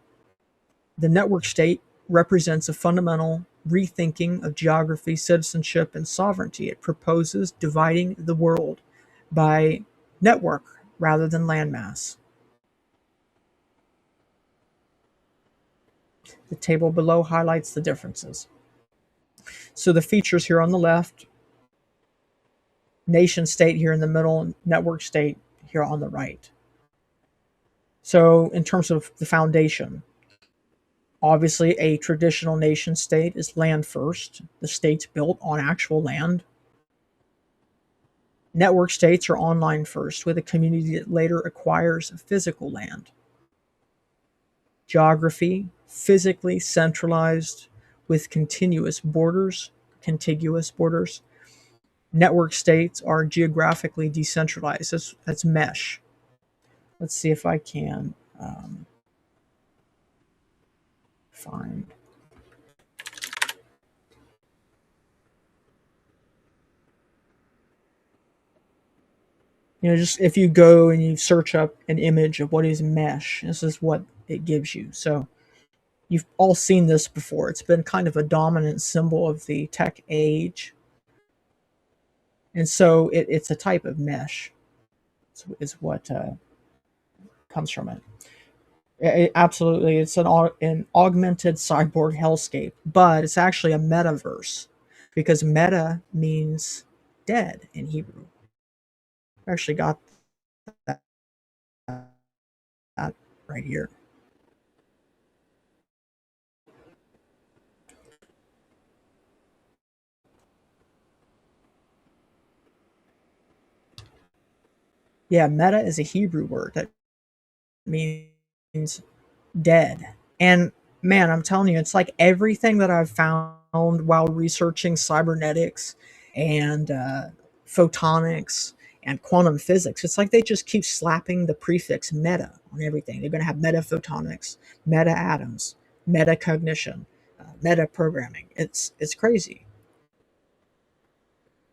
The network state represents a fundamental rethinking of geography, citizenship, and sovereignty. It proposes dividing the world by network rather than landmass. The table below highlights the differences. So the features here on the left, nation state here in the middle, network state here on the right. So in terms of the foundation, obviously a traditional nation state is land first. The state's built on actual land. Network states are online first, with a community that later acquires physical land. Geography, physically centralized with contiguous borders. Network states are geographically decentralized. That's mesh. Let's see if I can find. Just if you go and you search up an image of what is mesh, this is what it gives you. So you've all seen this before. It's been kind of a dominant symbol of the tech age. And so it's a type of mesh, is what comes from it. Absolutely, it's an augmented cyborg hellscape, but it's actually a metaverse because meta means dead in Hebrew. I actually got that right here. Yeah, meta is a Hebrew word that means dead. And man, I'm telling you, it's like everything that I've found while researching cybernetics and photonics and quantum physics. It's like they just keep slapping the prefix meta on everything. They're going to have meta photonics, meta atoms, meta cognition, meta programming. It's crazy.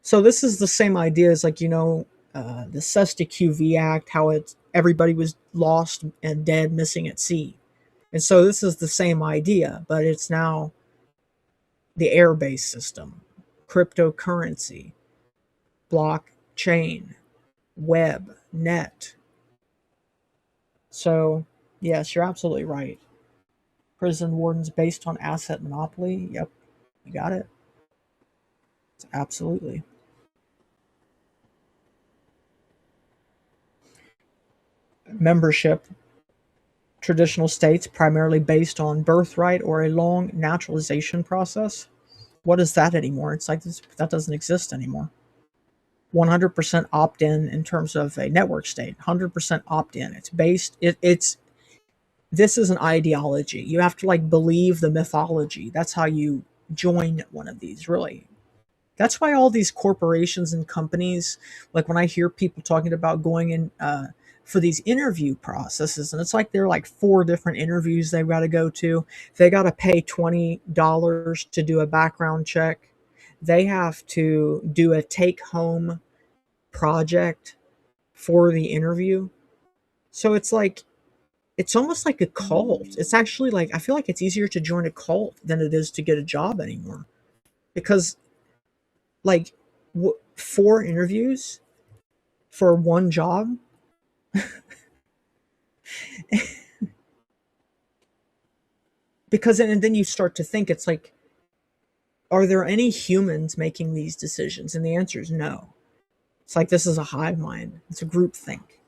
So this is the same idea as the Cesta QV Act, how everybody was lost and dead, missing at sea. And so this is the same idea, but it's now the air-based system, cryptocurrency, blockchain, web, net. So, yes, you're absolutely right. Prison wardens based on asset monopoly. Yep, you got it. Absolutely. Membership. Traditional states primarily based on birthright or a long naturalization process. What is that anymore? It's like that doesn't exist anymore. 100% opt-in in terms of a network state. 100% opt-in. This is an ideology. You have to believe the mythology. That's how you join one of these, really. That's why all these corporations and companies, like when I hear people talking about going in for these interview processes, and it's like there are 4 different interviews they've got to go to. They got to pay $20 to do a background check. They have to do a take-home project for the interview. So it's almost like a cult. It's actually I feel like it's easier to join a cult than it is to get a job anymore. Because 4 interviews, for one job. Because and then you start to think, it's like, are there any humans making these decisions? And the answer is no. It's like, this is a hive mind. It's a group think.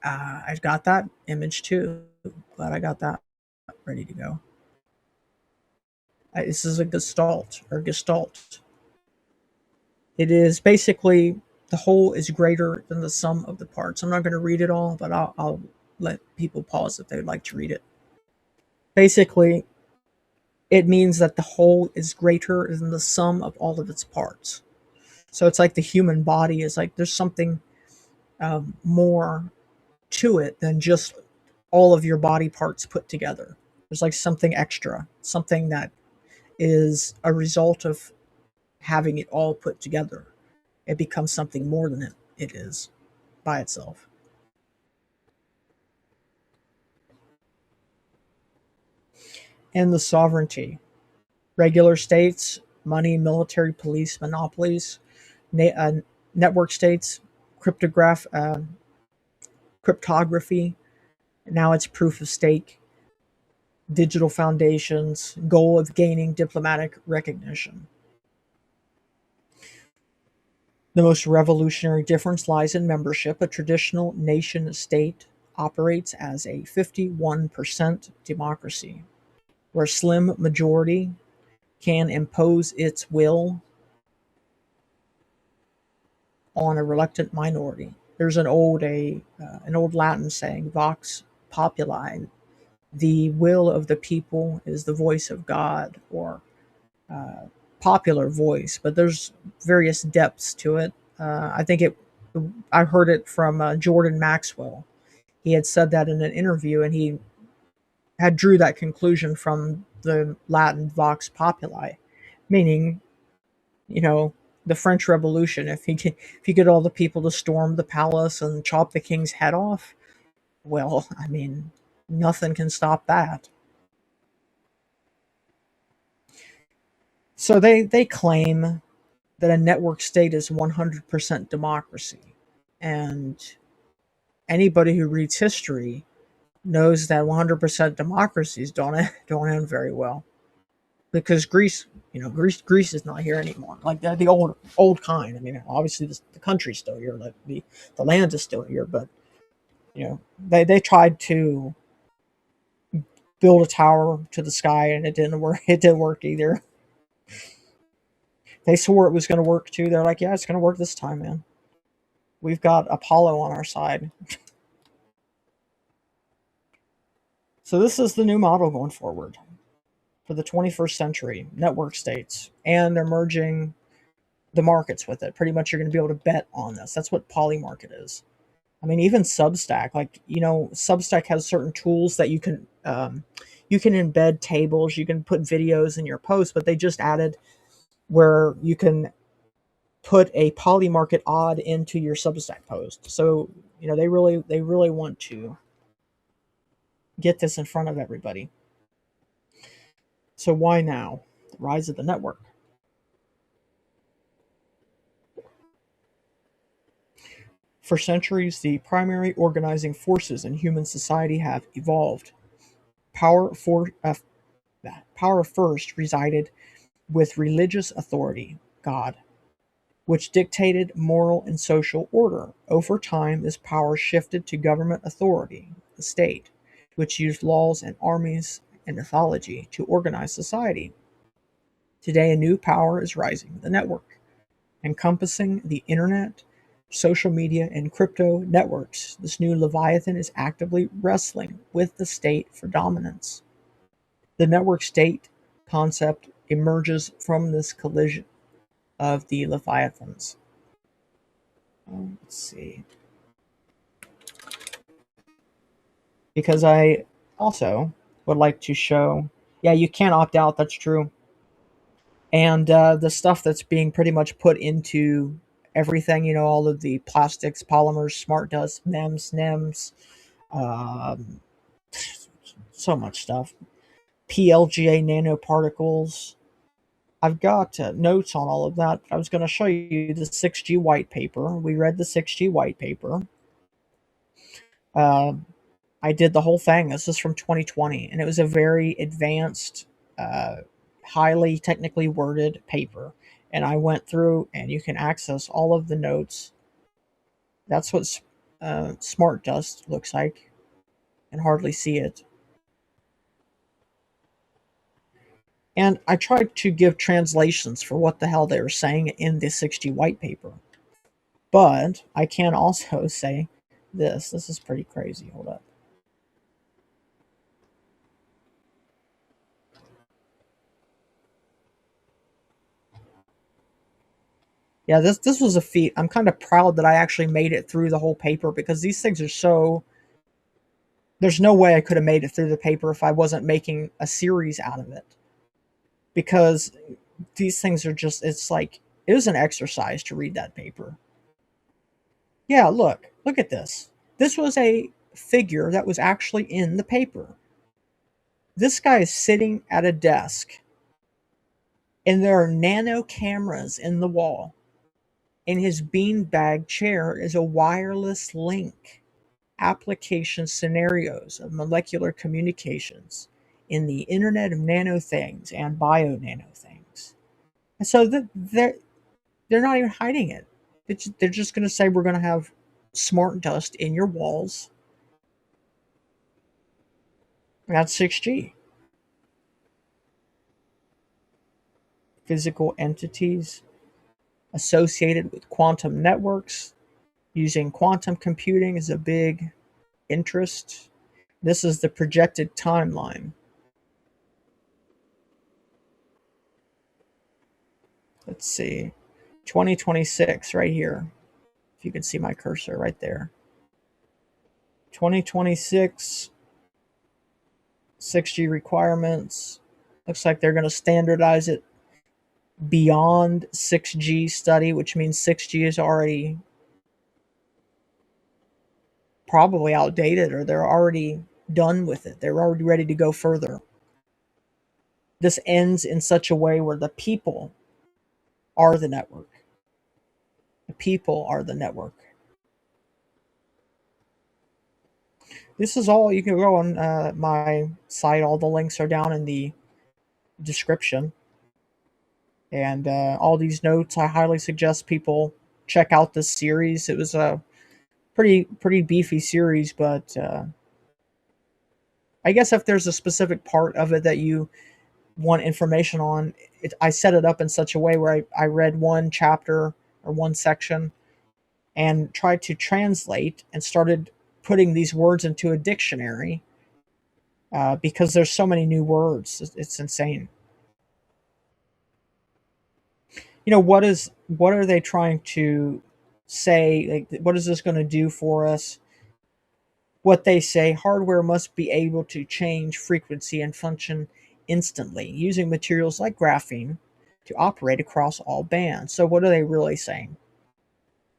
I got that image too. Glad I got that ready to go. This is a gestalt or gestalt. It is basically the whole is greater than the sum of the parts. I'm not going to read it all, but I'll let people pause if they would like to read it. Basically, it means that the whole is greater than the sum of all of its parts. So it's like the human body is like, there's something more to it than just all of your body parts put together. There's like something extra, something that is a result of having it all put together. It becomes something more than it is by itself. And the sovereignty. Regular states, money, military, police, monopolies, network states, cryptography. Now it's proof of stake, digital foundations, goal of gaining diplomatic recognition. The most revolutionary difference lies in membership. A traditional nation state operates as a 51% democracy, where a slim majority can impose its will on a reluctant minority. There's an old Latin saying, "Vox populi," the will of the people is the voice of God, or popular voice. But there's various depths to it. I heard it from Jordan Maxwell. He had said that in an interview, and he had drew that conclusion from the Latin "vox populi," meaning, the French Revolution. If you get all the people to storm the palace and chop the king's head off, well, I mean, nothing can stop that. So they claim that a network state is 100% democracy, and anybody who reads history knows that 100% democracies don't end very well, because Greece is not here anymore. Like the old kind. I mean, obviously the country's still here, like the land is still here, but they tried to build a tower to the sky, and it didn't work. It didn't work either. They swore it was going to work too. They're like, yeah, it's going to work this time, man. We've got Apollo on our side. So this is the new model going forward for the 21st century, network states, and they're merging the markets with it. Pretty much you're going to be able to bet on this. That's what Polymarket is. I mean, even Substack, Substack has certain tools that you can embed tables, you can put videos in your posts, but they just added where you can put a Polymarket odd into your Substack post. So, they really want to get this in front of everybody. So why now? The rise of the network. For centuries, the primary organizing forces in human society have evolved. Power first resided with religious authority, God, which dictated moral and social order. Over time, this power shifted to government authority, the state, which used laws and armies and mythology to organize society. Today, a new power is rising, the network, encompassing the internet, social media, and crypto networks. This new Leviathan is actively wrestling with the state for dominance. The network state concept emerges from this collision of the Leviathans. Let's see. Because I also would like to show, yeah, you can opt out, that's true. And the stuff that's being pretty much put into everything, all of the plastics, polymers, smart dust, MEMS, NEMS, um, so much stuff. PLGA nanoparticles, I've got notes on all of that. I was going to show you the 6G white paper. We read the 6G white paper. Uh, I did the whole thing. This is from 2020, and it was a very advanced, uh, highly technically worded paper. And I went through, and you can access all of the notes. That's what smart dust looks like. And hardly see it. And I tried to give translations for what the hell they were saying in the 6G white paper. But I can also say this. This is pretty crazy. Hold up. Yeah, this was a feat. I'm kind of proud that I actually made it through the whole paper because these things are so. There's no way I could have made it through the paper if I wasn't making a series out of it. Because these things are just. It's like it was an exercise to read that paper. Yeah, look at this. This was a figure that was actually in the paper. This guy is sitting at a desk, and there are nano cameras in the wall. In his beanbag chair is a wireless link. Application scenarios of molecular communications in the Internet of Nano Things and Bio Nano Things. And so they're not even hiding it. They're just going to say we're going to have smart dust in your walls. That's 6G. Physical entities associated with quantum networks. Using quantum computing is a big interest. This is the projected timeline. Let's see. 2026 right here. If you can see my cursor right there. 2026 6G requirements. Looks like they're going to standardize it beyond 6G study, which means 6G is already probably outdated or they're already done with it. They're already ready to go further. This ends in such a way where the people are the network. The people are the network. This is all. You can go on my site. All the links are down in the description. And all these notes, I highly suggest people check out this series. It was a pretty beefy series, but I guess if there's a specific part of it that you want information on, I set it up in such a way where I read one chapter or one section and tried to translate and started putting these words into a dictionary because there's so many new words. It's insane. What are they trying to say? Like, what is this going to do for us? What they say, hardware must be able to change frequency and function instantly using materials like graphene to operate across all bands. So what are they really saying?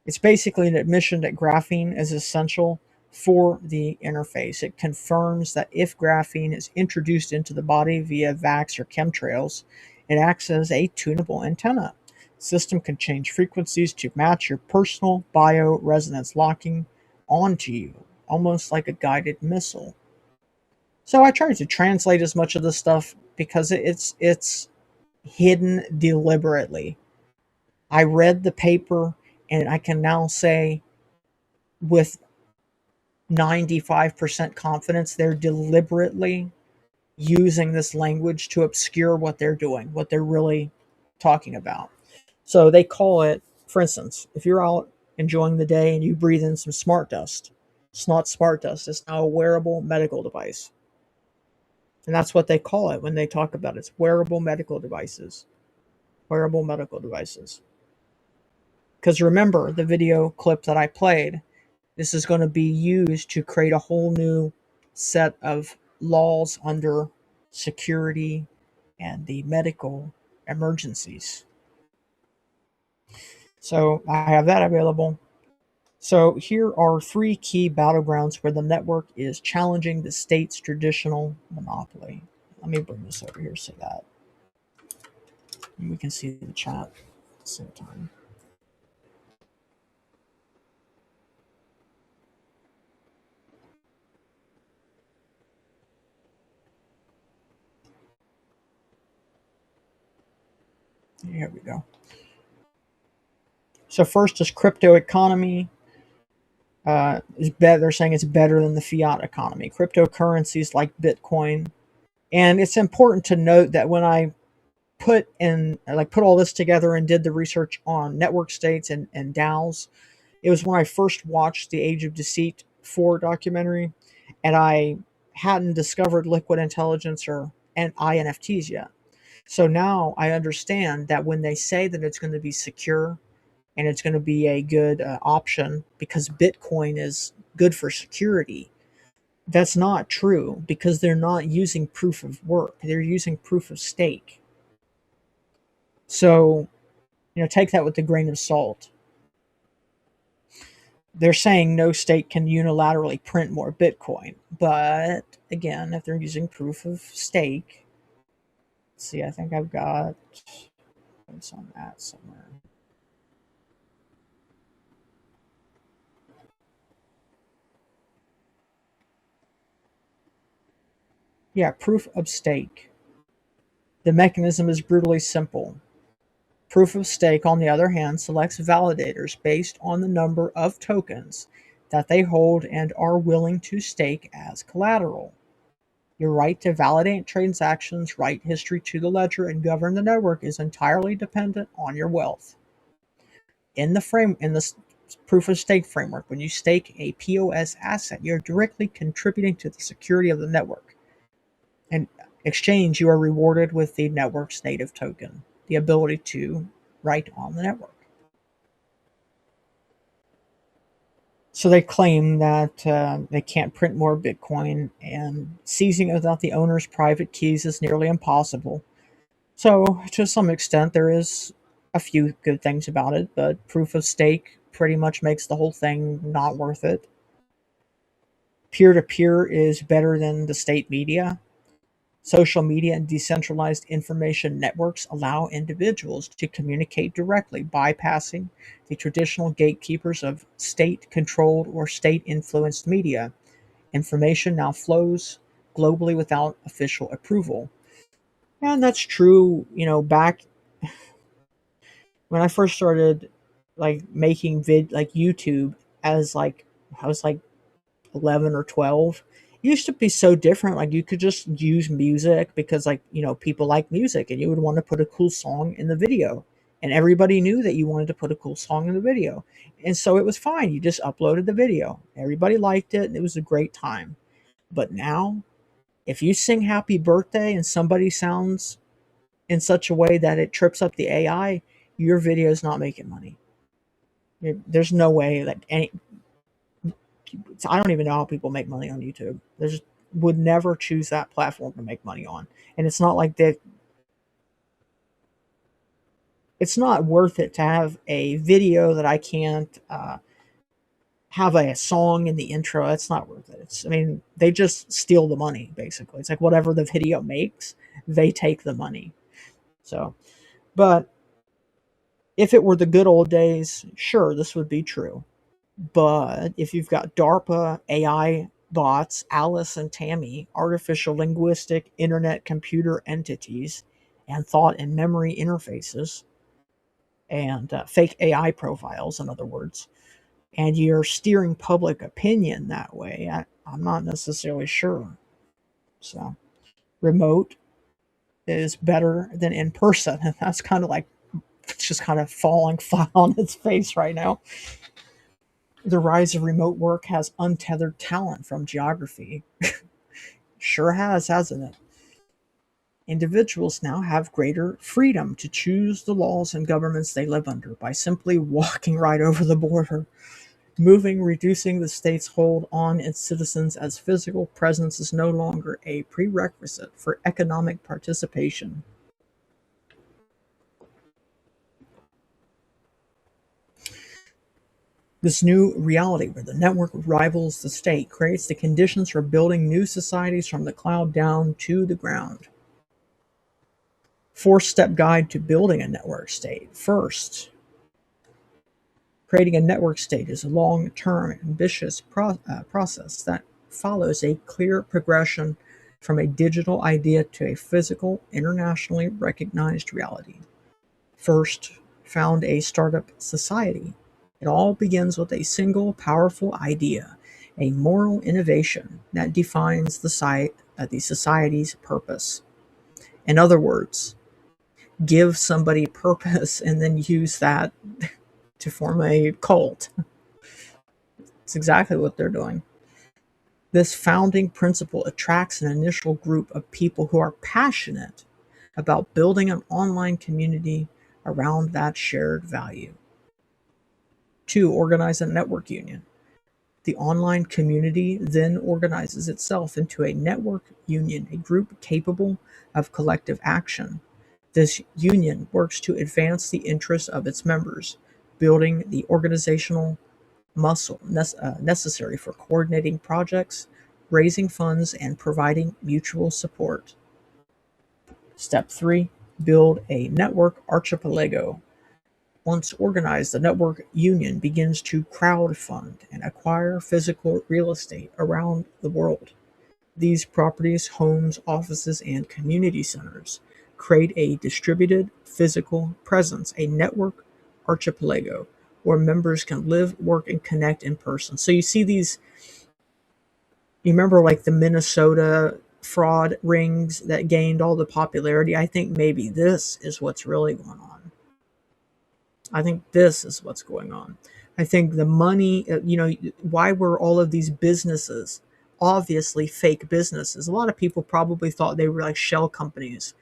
It's basically an admission that graphene is essential for the interface. It confirms that if graphene is introduced into the body via VAX or chemtrails, it acts as a tunable antenna. The system can change frequencies to match your personal bioresonance, locking onto you, almost like a guided missile. So I tried to translate as much of this stuff because it's hidden deliberately. I read the paper and I can now say with 95% confidence they're deliberately using this language to obscure what they're doing, what they're really talking about. So they call it, for instance, if you're out enjoying the day and you breathe in some smart dust, it's not smart dust, it's now a wearable medical device. And that's what they call it when they talk about it. It's wearable medical devices. Wearable medical devices. Because remember the video clip that I played, this is going to be used to create a whole new set of laws under security and the medical emergencies. So I have that available. So here are 3 key battlegrounds where the network is challenging the state's traditional monopoly. Let me bring this over here so that. We can see the chat at the same time. Here we go. So first is crypto economy. They're saying it's better than the fiat economy. Cryptocurrencies like Bitcoin. And it's important to note that when I put all this together and did the research on network states and DAOs, it was when I first watched the Age of Deceit 4 documentary, and I hadn't discovered liquid intelligence and INFTs yet. So now I understand that when they say that it's going to be secure and it's going to be a good option because Bitcoin is good for security, that's not true because they're not using proof of work. They're using proof of stake. So, take that with a grain of salt. They're saying no state can unilaterally print more Bitcoin. But again, if they're using proof of stake, see, I think I've got points on that somewhere. Yeah, proof of stake. The mechanism is brutally simple. Proof of stake, on the other hand, selects validators based on the number of tokens that they hold and are willing to stake as collateral. Your right to validate transactions, write history to the ledger, and govern the network is entirely dependent on your wealth. In the proof of stake framework, when you stake a POS asset, you're directly contributing to the security of the network. In exchange, you are rewarded with the network's native token, the ability to write on the network. So they claim that they can't print more Bitcoin, and seizing it without the owner's private keys is nearly impossible. So, to some extent, there is a few good things about it, but proof of stake pretty much makes the whole thing not worth it. Peer-to-peer is better than the state media. Social media and decentralized information networks allow individuals to communicate directly, bypassing the traditional gatekeepers of state-controlled or state-influenced media. Information now flows globally without official approval. And that's true, back when I first started making YouTube as I was 11 or 12. It used to be so different. Like you could just use music because people like music and you would want to put a cool song in the video. And everybody knew that you wanted to put a cool song in the video. And so it was fine. You just uploaded the video. Everybody liked it and it was a great time. But now, if you sing happy birthday and somebody sounds in such a way that it trips up the AI, your video is not making money. There's no way that I don't even know how people make money on YouTube. They just would never choose that platform to make money on. And it's not like that. It's not worth it to have a video that I can't have a song in the intro. It's not worth it. They just steal the money, basically. It's like whatever the video makes, they take the money. So, but if it were the good old days, sure, this would be true. But if you've got DARPA, AI bots, Alice and Tammy, artificial linguistic internet computer entities, and thought and memory interfaces, and fake AI profiles, in other words, and you're steering public opinion that way, I'm not necessarily sure. So, remote is better than in person, and that's kind of it's just kind of falling flat on its face right now. The rise of remote work has untethered talent from geography. Sure has, hasn't it? Individuals now have greater freedom to choose the laws and governments they live under by simply walking right over the border. Reducing the state's hold on its citizens as physical presence is no longer a prerequisite for economic participation. This new reality, where the network rivals the state, creates the conditions for building new societies from the cloud down to the ground. 4-step guide to building a network state. First, creating a network state is a long-term, ambitious process that follows a clear progression from a digital idea to a physical, internationally recognized reality. First, found a startup society. It all begins with a single powerful idea, a moral innovation that defines the society's purpose. In other words, give somebody purpose and then use that to form a cult. It's exactly what they're doing. This founding principle attracts an initial group of people who are passionate about building an online community around that shared value. 2, organize a network union. The online community then organizes itself into a network union, a group capable of collective action. This union works to advance the interests of its members, building the organizational muscle necessary for coordinating projects, raising funds, and providing mutual support. Step 3, build a network archipelago. Once organized, the network union begins to crowdfund and acquire physical real estate around the world. These properties, homes, offices, and community centers create a distributed physical presence, a network archipelago, where members can live, work, and connect in person. So you see these, you remember like the Minnesota fraud rings that gained all the popularity? I think maybe this is what's really going on. I think this is what's going on. I think the money, why were all of these businesses obviously fake businesses? A lot of people probably thought they were like shell companies.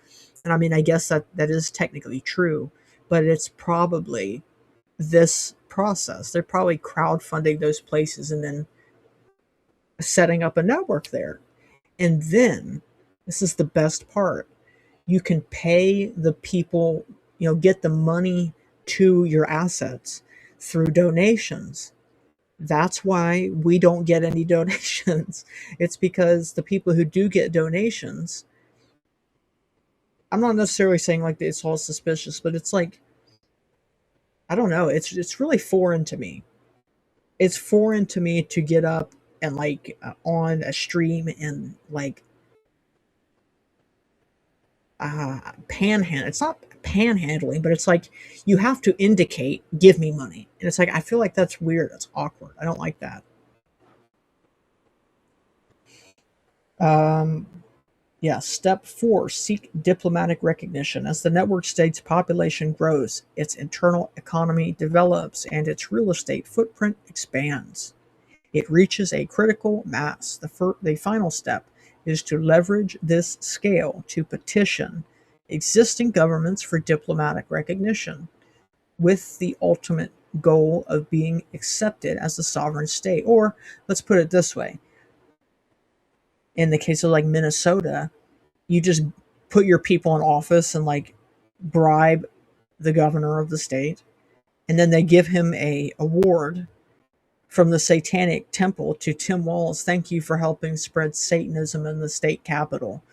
And I mean, I guess that is technically true, but it's probably this process. They're probably crowdfunding those places and then setting up a network there. And then, this is the best part, you can pay the people, get the money to your assets through donations. That's why we don't get any donations. It's because the people who do get donations, I'm not necessarily saying like it's all suspicious, but it's like, I don't know, it's really foreign to me. It's foreign to me to get up and like on a stream and like panhandle. It's not panhandling, but it's like you have to indicate, give me money. And it's like, I feel like that's weird. That's awkward. I don't like that. Yeah, step 4, seek diplomatic recognition. As the network state's population grows, its internal economy develops, and its real estate footprint expands. It reaches a critical mass. The final step is to leverage this scale to petition existing governments for diplomatic recognition, with the ultimate goal of being accepted as a sovereign state. Or let's put it this way. In the case of like Minnesota, you just put your people in office and like bribe the governor of the state, and then they give him a award from the Satanic Temple to Tim Walz. Thank you for helping spread Satanism in the state capital.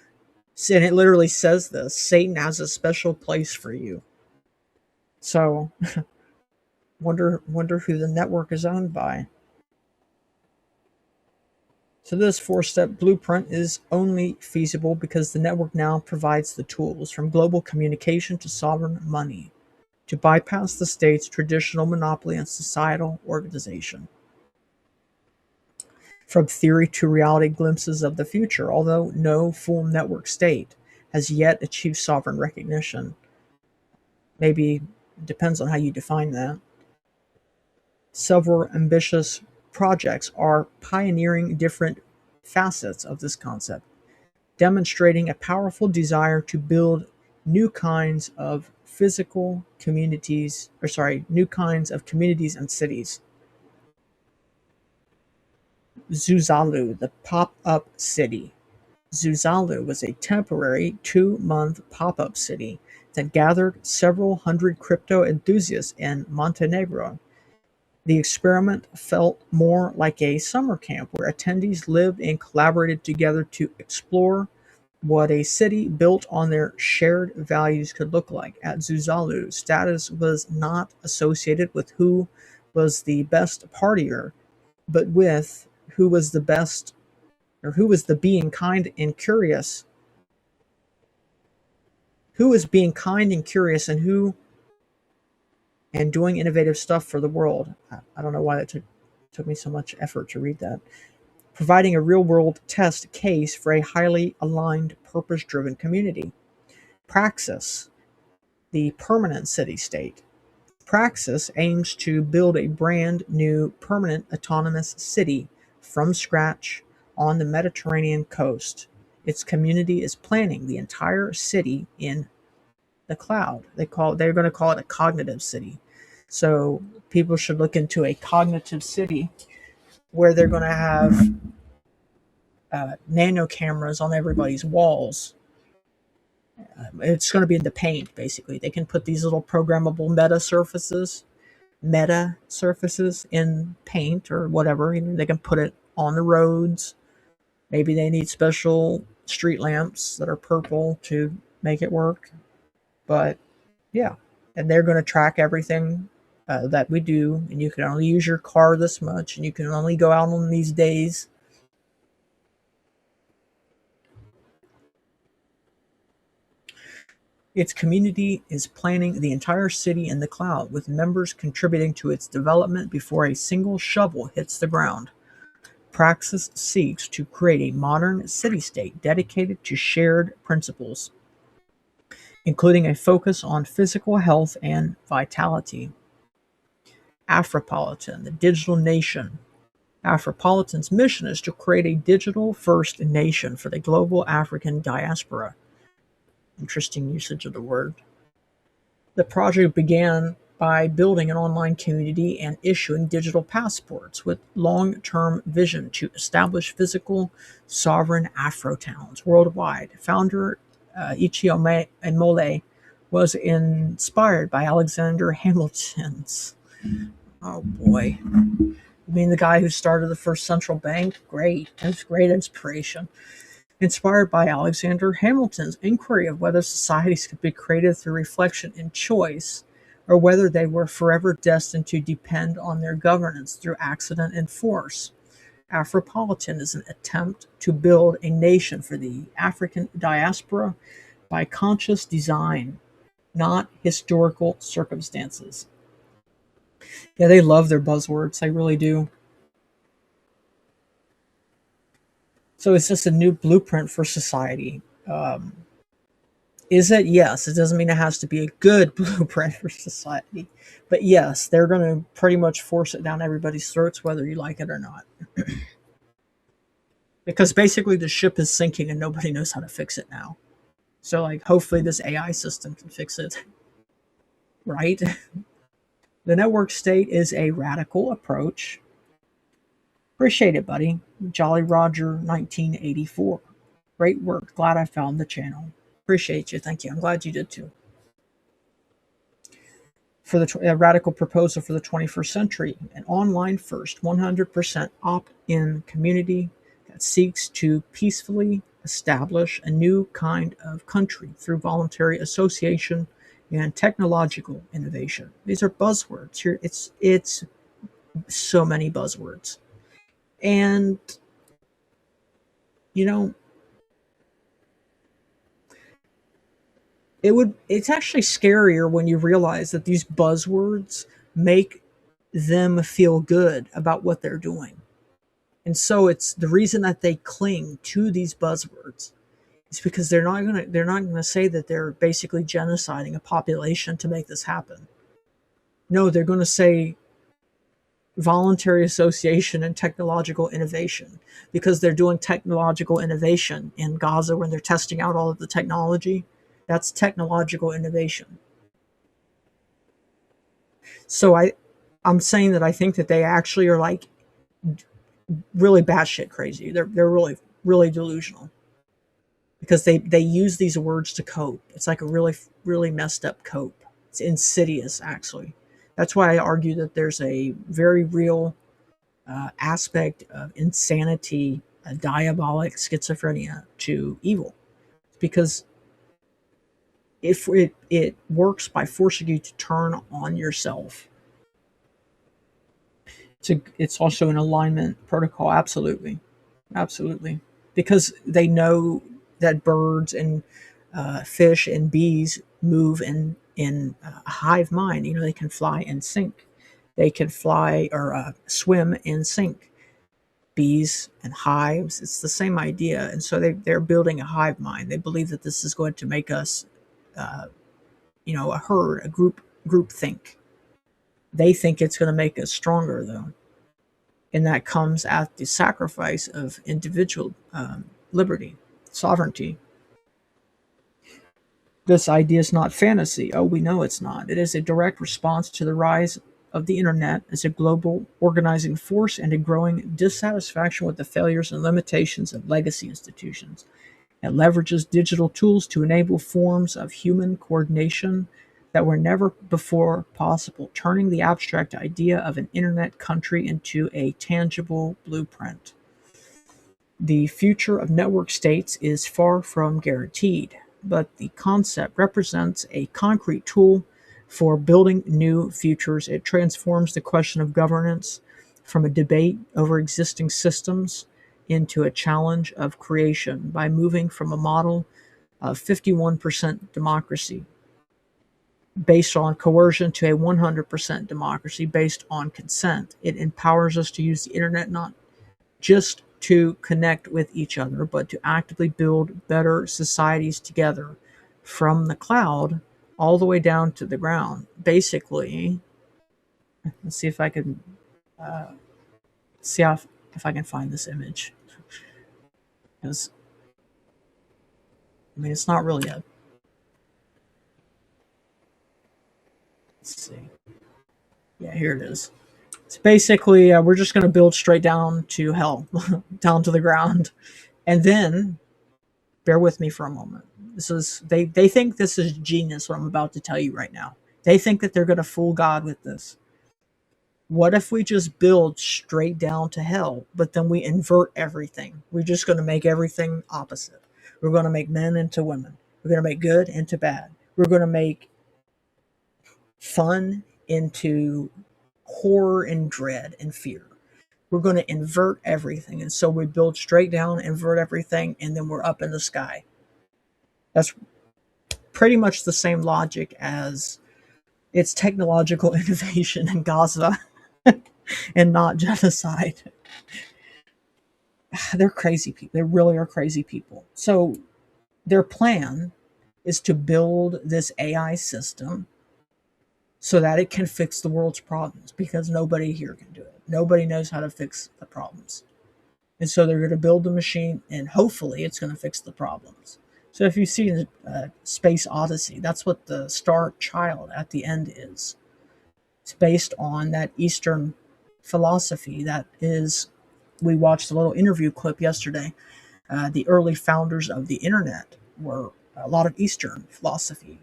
And it literally says this: Satan has a special place for you. So, wonder who the network is owned by. So this 4-step blueprint is only feasible because the network now provides the tools, from global communication to sovereign money, to bypass the state's traditional monopoly and societal organization. From theory to reality, glimpses of the future, although no full network state has yet achieved sovereign recognition. Maybe it depends on how you define that. Several ambitious projects are pioneering different facets of this concept, demonstrating a powerful desire to build new kinds of communities and cities. Zuzalu, the pop-up city. Zuzalu was a temporary 2-month pop-up city that gathered several hundred crypto enthusiasts in Montenegro. The experiment felt more like a summer camp where attendees lived and collaborated together to explore what a city built on their shared values could look like. At Zuzalu, status was not associated with who was the best partier, but with who was the best, or who was the being kind and curious. Who was being kind and curious, and who and doing innovative stuff for the world. I don't know why that took me so much effort to read that. Providing a real-world test case for a highly aligned, purpose-driven community. Praxis, the permanent city-state. Praxis aims to build a brand new permanent autonomous city from scratch on the Mediterranean coast. Its community is planning the entire city in the cloud. They're going to call it a cognitive city. So people should look into a cognitive city where they're going to have nano cameras on everybody's walls. It's going to be in the paint, basically. They can put these little programmable meta surfaces in paint or whatever. They can put it on the roads. Maybe they need special street lamps that are purple to make it work. But yeah, and they're going to track everything that we do, and you can only use your car this much, and you can only go out on these days. Its community is planning the entire city in the cloud, with members contributing to its development before a single shovel hits the ground. Praxis seeks to create a modern city-state dedicated to shared principles, including a focus on physical health and vitality. Afropolitan, the digital nation. Afropolitan's mission is to create a digital-first nation for the global African diaspora. Interesting usage of the word. The project began by building an online community and issuing digital passports with long-term vision to establish physical, sovereign Afro towns worldwide. Founder Ichio Mole was inspired by Alexander Hamilton's. Oh boy. You mean the guy who started the first central bank? Great. That's great inspiration. Inspired by Alexander Hamilton's inquiry of whether societies could be created through reflection and choice, or whether they were forever destined to depend on their governance through accident and force. Afropolitan is an attempt to build a nation for the African diaspora by conscious design, not historical circumstances. Yeah, they love their buzzwords. They really do. So it's just a new blueprint for society. Is it? Yes. It doesn't mean it has to be a good blueprint for society. But yes, they're going to pretty much force it down everybody's throats, whether you like it or not. Because basically the ship is sinking and nobody knows how to fix it now. So, like, hopefully this AI system can fix it. Right? The network state is a radical approach. Appreciate it, buddy. Jolly Roger 1984. Great work. Glad I found the channel. Appreciate you. Thank you. I'm glad you did too. For the radical proposal for the 21st century, an online first 100% opt-in community that seeks to peacefully establish a new kind of country through voluntary association and technological innovation. These are buzzwords here. It's so many buzzwords. And, you know, it's actually scarier when you realize that these buzzwords make them feel good about what they're doing. And so it's the reason that they cling to these buzzwords is because they're not gonna say that they're basically genociding a population to make this happen. No, they're gonna say voluntary association and technological innovation, because they're doing technological innovation in Gaza when they're testing out all of the technology. That's technological innovation. So I'm saying that I think that they actually are like really batshit crazy. They're really, really delusional, because they use these words to cope. It's like a really, really messed up cope. It's insidious, actually. That's why I argue that there's a very real aspect of insanity, diabolic schizophrenia to evil. because if it works by forcing you to turn on yourself. It's also an alignment protocol, absolutely. Absolutely. Because they know that birds and fish and bees move in a hive mind. You know, they can fly and sink. They can fly or swim and sink. Bees and hives, it's the same idea. And so they're building a hive mind. They believe that this is going to make us, a herd, a group think. They think it's going to make us stronger, though. And that comes at the sacrifice of individual liberty, sovereignty. This idea is not fantasy. Oh, we know it's not. It is a direct response to the rise of the internet as a global organizing force and a growing dissatisfaction with the failures and limitations of legacy institutions. It leverages digital tools to enable forms of human coordination that were never before possible, turning the abstract idea of an internet country into a tangible blueprint. The future of network states is far from guaranteed, but the concept represents a concrete tool for building new futures. It transforms the question of governance from a debate over existing systems into a challenge of creation by moving from a model of 51% democracy based on coercion to a 100% democracy based on consent. It empowers us to use the internet not just to connect with each other, but to actively build better societies together from the cloud all the way down to the ground. Basically, let's see if I can if I can find this image. Because, I mean, it's not really a. Let's see. Yeah, here it is. It's basically we're just going to build straight down to hell, down to the ground, and then bear with me for a moment. This is they think this is genius what I'm about to tell you right now. They think that they're going to fool God with this. What if we just build straight down to hell, but then we invert everything? We're just going to make everything opposite. We're going to make men into women. We're going to make good into bad. We're going to make fun into horror and dread and fear. We're going to invert everything. And so we build straight down, invert everything, and then we're up in the sky. That's pretty much the same logic as it's technological innovation in Gaza and not genocide. They're crazy people. They really are crazy people. So their plan is to build this AI system so that it can fix the world's problems, because nobody here can do it. Nobody knows how to fix the problems. And so they're going to build the machine, and hopefully it's going to fix the problems. So if you see Space Odyssey, that's what the Star Child at the end is. It's based on that Eastern philosophy that is, we watched a little interview clip yesterday. The early founders of the internet were a lot of Eastern philosophy.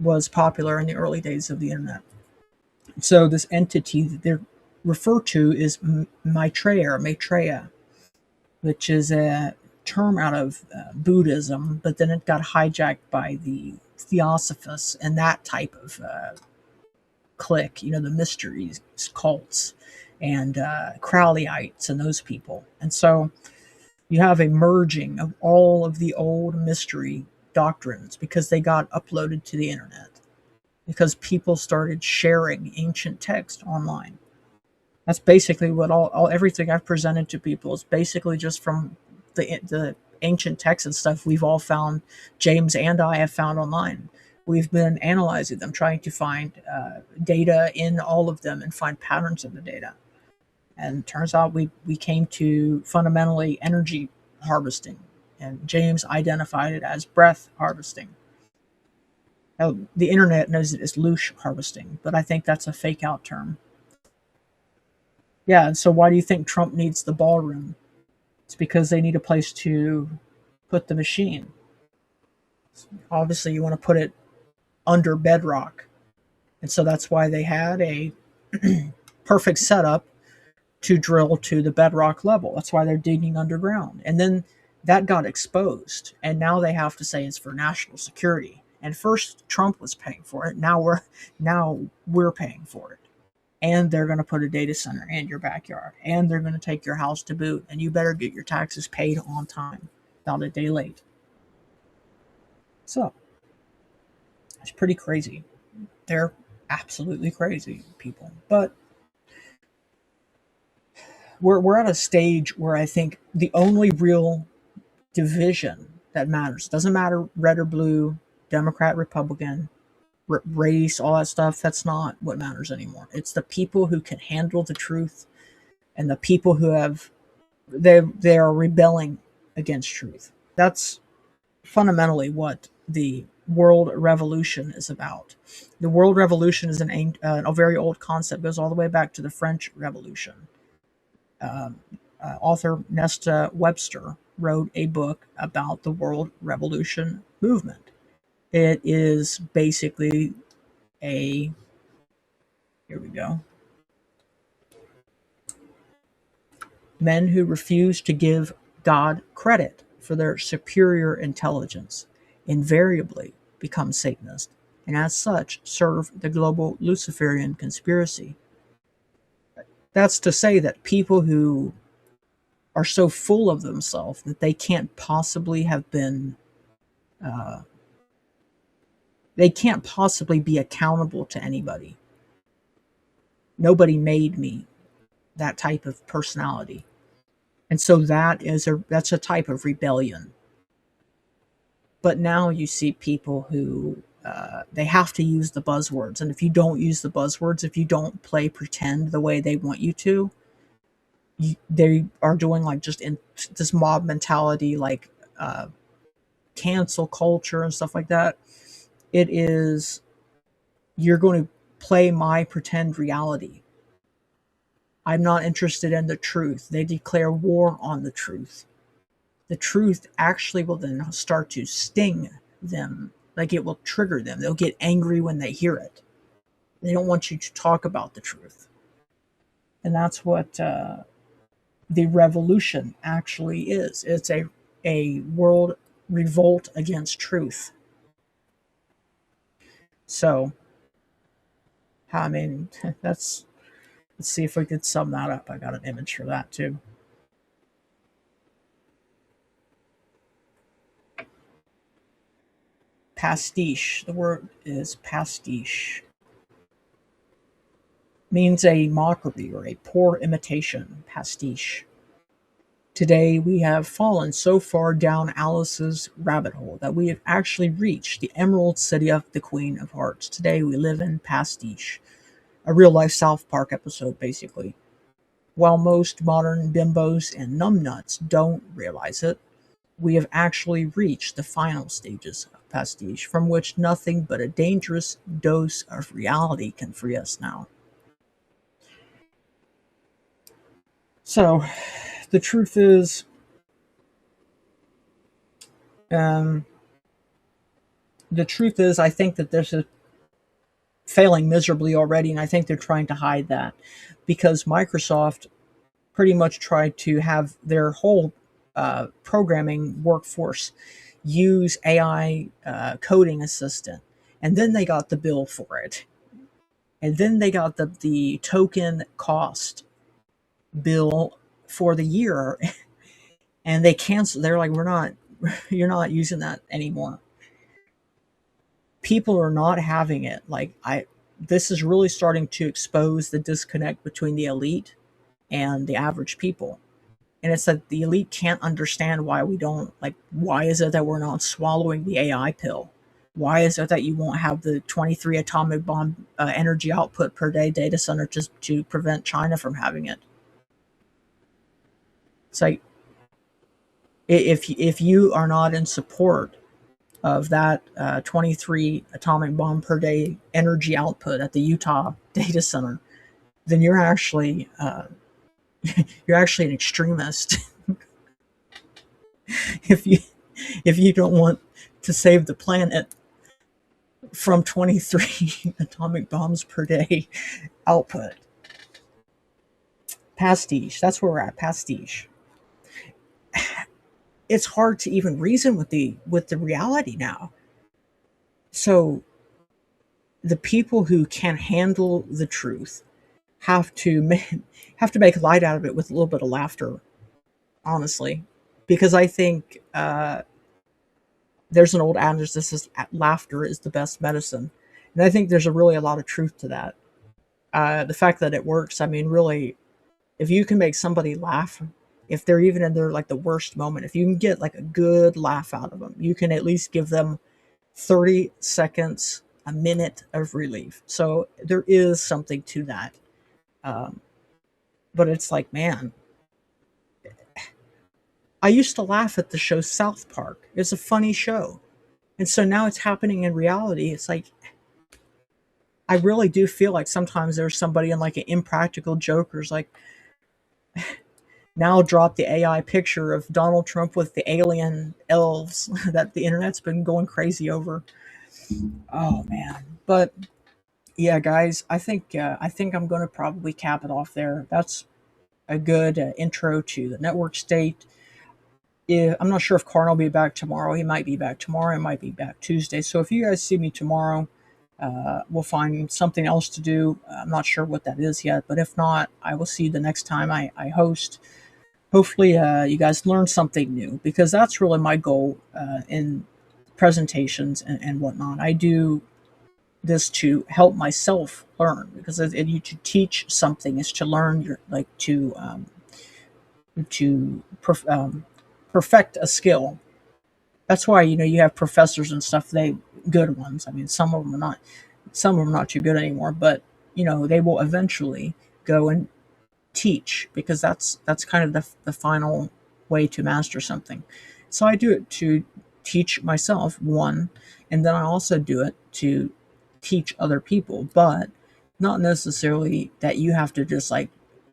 Was popular in the early days of the internet. So this entity that they're referred to is Maitreya, which is a term out of Buddhism, but then it got hijacked by the Theosophists and that type of clique, the mysteries cults and Crowleyites and those people. And so you have a merging of all of the old mystery doctrines because they got uploaded to the internet, because people started sharing ancient text online. That's basically what everything I've presented to people is basically just from the ancient texts and stuff we've all found. James and I have found online. We've been analyzing them, trying to find data in all of them and find patterns in the data. And it turns out we came to fundamentally energy harvesting. And James identified it as breath harvesting. Now, the internet knows it as loosh harvesting, but I think that's a fake out term. Yeah, and so why do you think Trump needs the ballroom? It's because they need a place to put the machine. Obviously, you want to put it under bedrock. And so that's why they had a perfect setup to drill to the bedrock level. That's why they're digging underground. And then that got exposed, and now they have to say it's for national security. And first Trump was paying for it. Now we're paying for it. And they're going to put a data center in your backyard, and they're going to take your house to boot, and you better get your taxes paid on time, not a day late. So it's pretty crazy. They're absolutely crazy people. But we're at a stage where I think the only real division that matters, doesn't matter red or blue, Democrat, Republican, race, all that stuff, that's not what matters anymore. It's the people who can handle the truth, and the people who have they are rebelling against truth. That's fundamentally what the world revolution is about. The world revolution is a very old concept, goes all the way back to the French Revolution. Author Nesta Webster wrote a book about the world revolution movement. It is basically here we go. Men who refuse to give God credit for their superior intelligence invariably become Satanists, and as such serve the global Luciferian conspiracy. That's to say that people who are so full of themselves that they can't possibly have been, they can't possibly be accountable to anybody. Nobody made me that type of personality. And so that's a type of rebellion. But now you see people who they have to use the buzzwords, and if you don't use the buzzwords, if you don't play pretend the way they want you to, they are doing like just in this mob mentality, like cancel culture and stuff like that. It is, you're going to play my pretend reality. I'm not interested in the truth. They declare war on the truth. The truth actually will then start to sting them, like it will trigger them. They'll get angry when they hear it. They don't want you to talk about the truth. And that's what the revolution actually is. It's a world revolt against truth. So, I mean, let's see if we could sum that up. I got an image for that too. Pastiche. The word is pastiche. Means a mockery or a poor imitation. Pastiche. Today we have fallen so far down Alice's rabbit hole that we have actually reached the Emerald City of the Queen of Hearts. Today we live in Pastiche. A real-life South Park episode, basically. While most modern bimbos and numbnuts don't realize it, we have actually reached the final stages of Pastiche, from which nothing but a dangerous dose of reality can free us now. So, the truth is, I think that this is failing miserably already, and I think they're trying to hide that because Microsoft pretty much tried to have their whole programming workforce use AI coding assistant, and then they got the bill for it, and then they got the token cost bill for the year, and they canceled. They're like, you're not using that anymore. People are not having it. This is really starting to expose the disconnect between the elite and the average people. And it's that the elite can't understand why we don't, why is it that we're not swallowing the AI pill? Why is it that you won't have the 23 atomic bomb energy output per day data center just to prevent China from having it? It's like, if you are not in support of that 23 atomic bomb per day energy output at the Utah data center, then you're actually an extremist. if you don't want to save the planet from 23 atomic bombs per day output. Pastiche. That's where we're at. Pastiche. it's hard to even reason with the reality now. So the people who can handle the truth have to have to make light out of it with a little bit of laughter, honestly, because I think there's an old adage that says laughter is the best medicine, and I think there's a lot of truth to that. The fact that it works, I mean, really, if you can make somebody laugh, if they're even in their like the worst moment, if you can get like a good laugh out of them, you can at least give them 30 seconds, a minute of relief. So there is something to that. Um, but it's like, man, I used to laugh at the show South Park. It's a funny show. And so now it's happening in reality. It's like, I really do feel like sometimes there's somebody in like an Impractical Jokers, like, now drop the AI picture of Donald Trump with the alien elves that the internet's been going crazy over. Oh man. But yeah, guys, I think I'm going to probably cap it off there. That's a good intro to the network state. Yeah, I'm not sure if Carner will be back tomorrow. He might be back tomorrow. He might be back Tuesday. So if you guys see me tomorrow, we'll find something else to do. I'm not sure what that is yet, but if not, I will see you the next time I host. Hopefully, you guys learn something new, because that's really my goal in presentations and whatnot. I do this to help myself learn, because you to teach something is to learn your like to perfect a skill. That's why you have professors and stuff. They good ones. I mean, some of them are not too good anymore, but they will eventually go and teach, because that's kind of the final way to master something. So I do it to teach myself, one, and then I also do it to teach other people, but not necessarily that you have to just like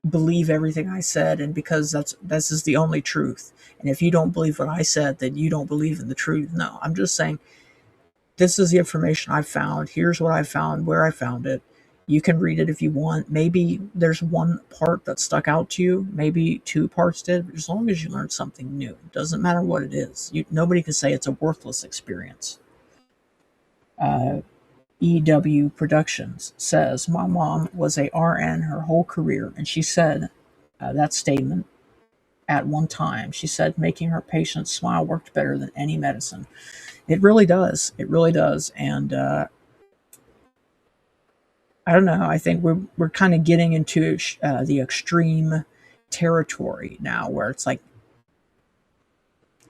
believe everything I said, and because this is the only truth. And if you don't believe what I said, then you don't believe in the truth. No, I'm just saying this is the information I found. Here's what I found, where I found it. You can read it if you want. Maybe there's one part that stuck out to you. Maybe two parts did. But as long as you learned something new, it doesn't matter what it is. Nobody can say it's a worthless experience. EW Productions says, my mom was a RN her whole career, and she said that statement at one time. She said making her patients smile worked better than any medicine. It really does. It really does. And I don't know. I think we're kind of getting into the extreme territory now, where it's like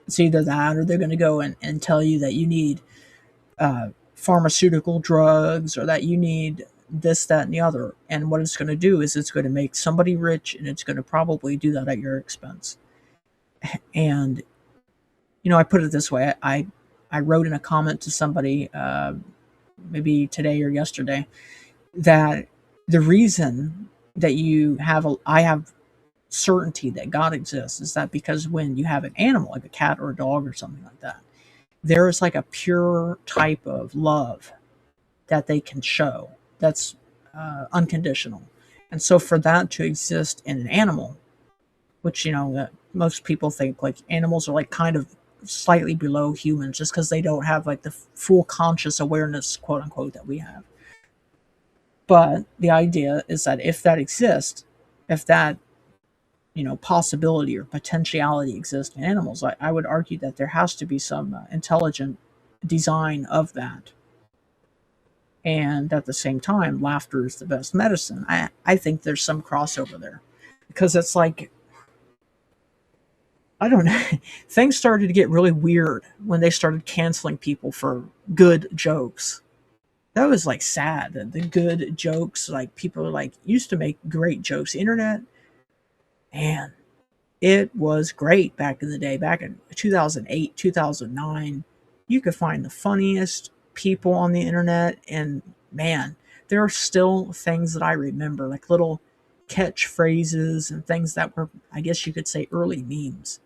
it's either that, or they're going to go and tell you that you need pharmaceutical drugs, or that you need this, that, and the other. And what it's going to do is it's going to make somebody rich, and it's going to probably do that at your expense. And I put it this way. I wrote in a comment to somebody maybe today or yesterday that the reason that I have certainty that God exists is that because when you have an animal, like a cat or a dog or something like that, there is like a pure type of love that they can show that's unconditional. And so for that to exist in an animal, which, most people think like animals are like kind of slightly below humans just because they don't have like the full conscious awareness, quote unquote, that we have. But the idea is that if that exists, if that possibility or potentiality exists in animals, I would argue that there has to be some intelligent design of that. And at the same time, laughter is the best medicine. I think there's some crossover there, because it's like, I don't know, things started to get really weird when they started canceling people for good jokes. That was like sad. The good jokes, like people like used to make great jokes. Internet, man, it was great back in the day. Back in 2008, 2009, you could find the funniest people on the internet, and man, there are still things that I remember, like little catchphrases and things that were, I guess you could say, early memes.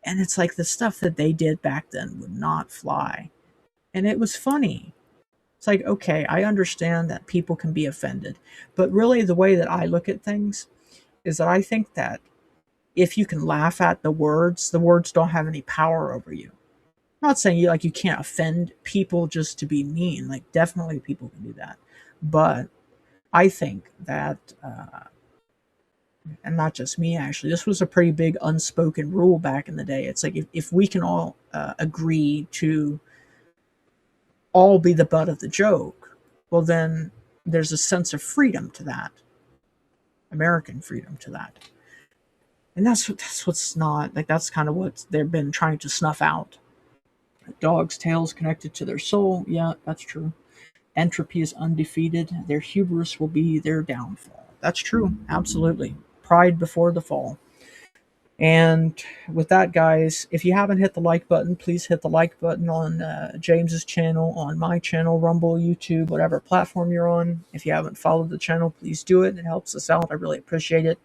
And it's like the stuff that they did back then would not fly. And it was funny. It's like, okay, I understand that people can be offended. But really, the way that I look at things is that I think that if you can laugh at the words don't have any power over you. I'm not saying you can't offend people just to be mean. Like, definitely people can do that. But I think that, and not just me actually, this was a pretty big unspoken rule back in the day. It's like if we can all agree to all be the butt of the joke, well then there's a sense of freedom to that, American freedom to that. And that's what's not, like, that's kind of what they've been trying to snuff out. A dog's tail is connected to their soul. Yeah, that's true. Entropy is undefeated. Their hubris will be their downfall. That's true. Absolutely. Pride before the fall. And with that, guys, if you haven't hit the like button, please hit the like button on James's channel, on my channel, Rumble, YouTube, whatever platform you're on. If you haven't followed the channel, please do it. It helps us out. I really appreciate it.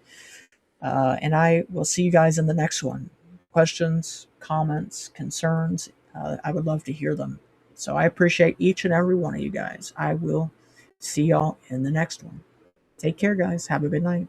And I will see you guys in the next one. Questions, comments, concerns, I would love to hear them. So I appreciate each and every one of you guys. I will see y'all in the next one. Take care, guys. Have a good night.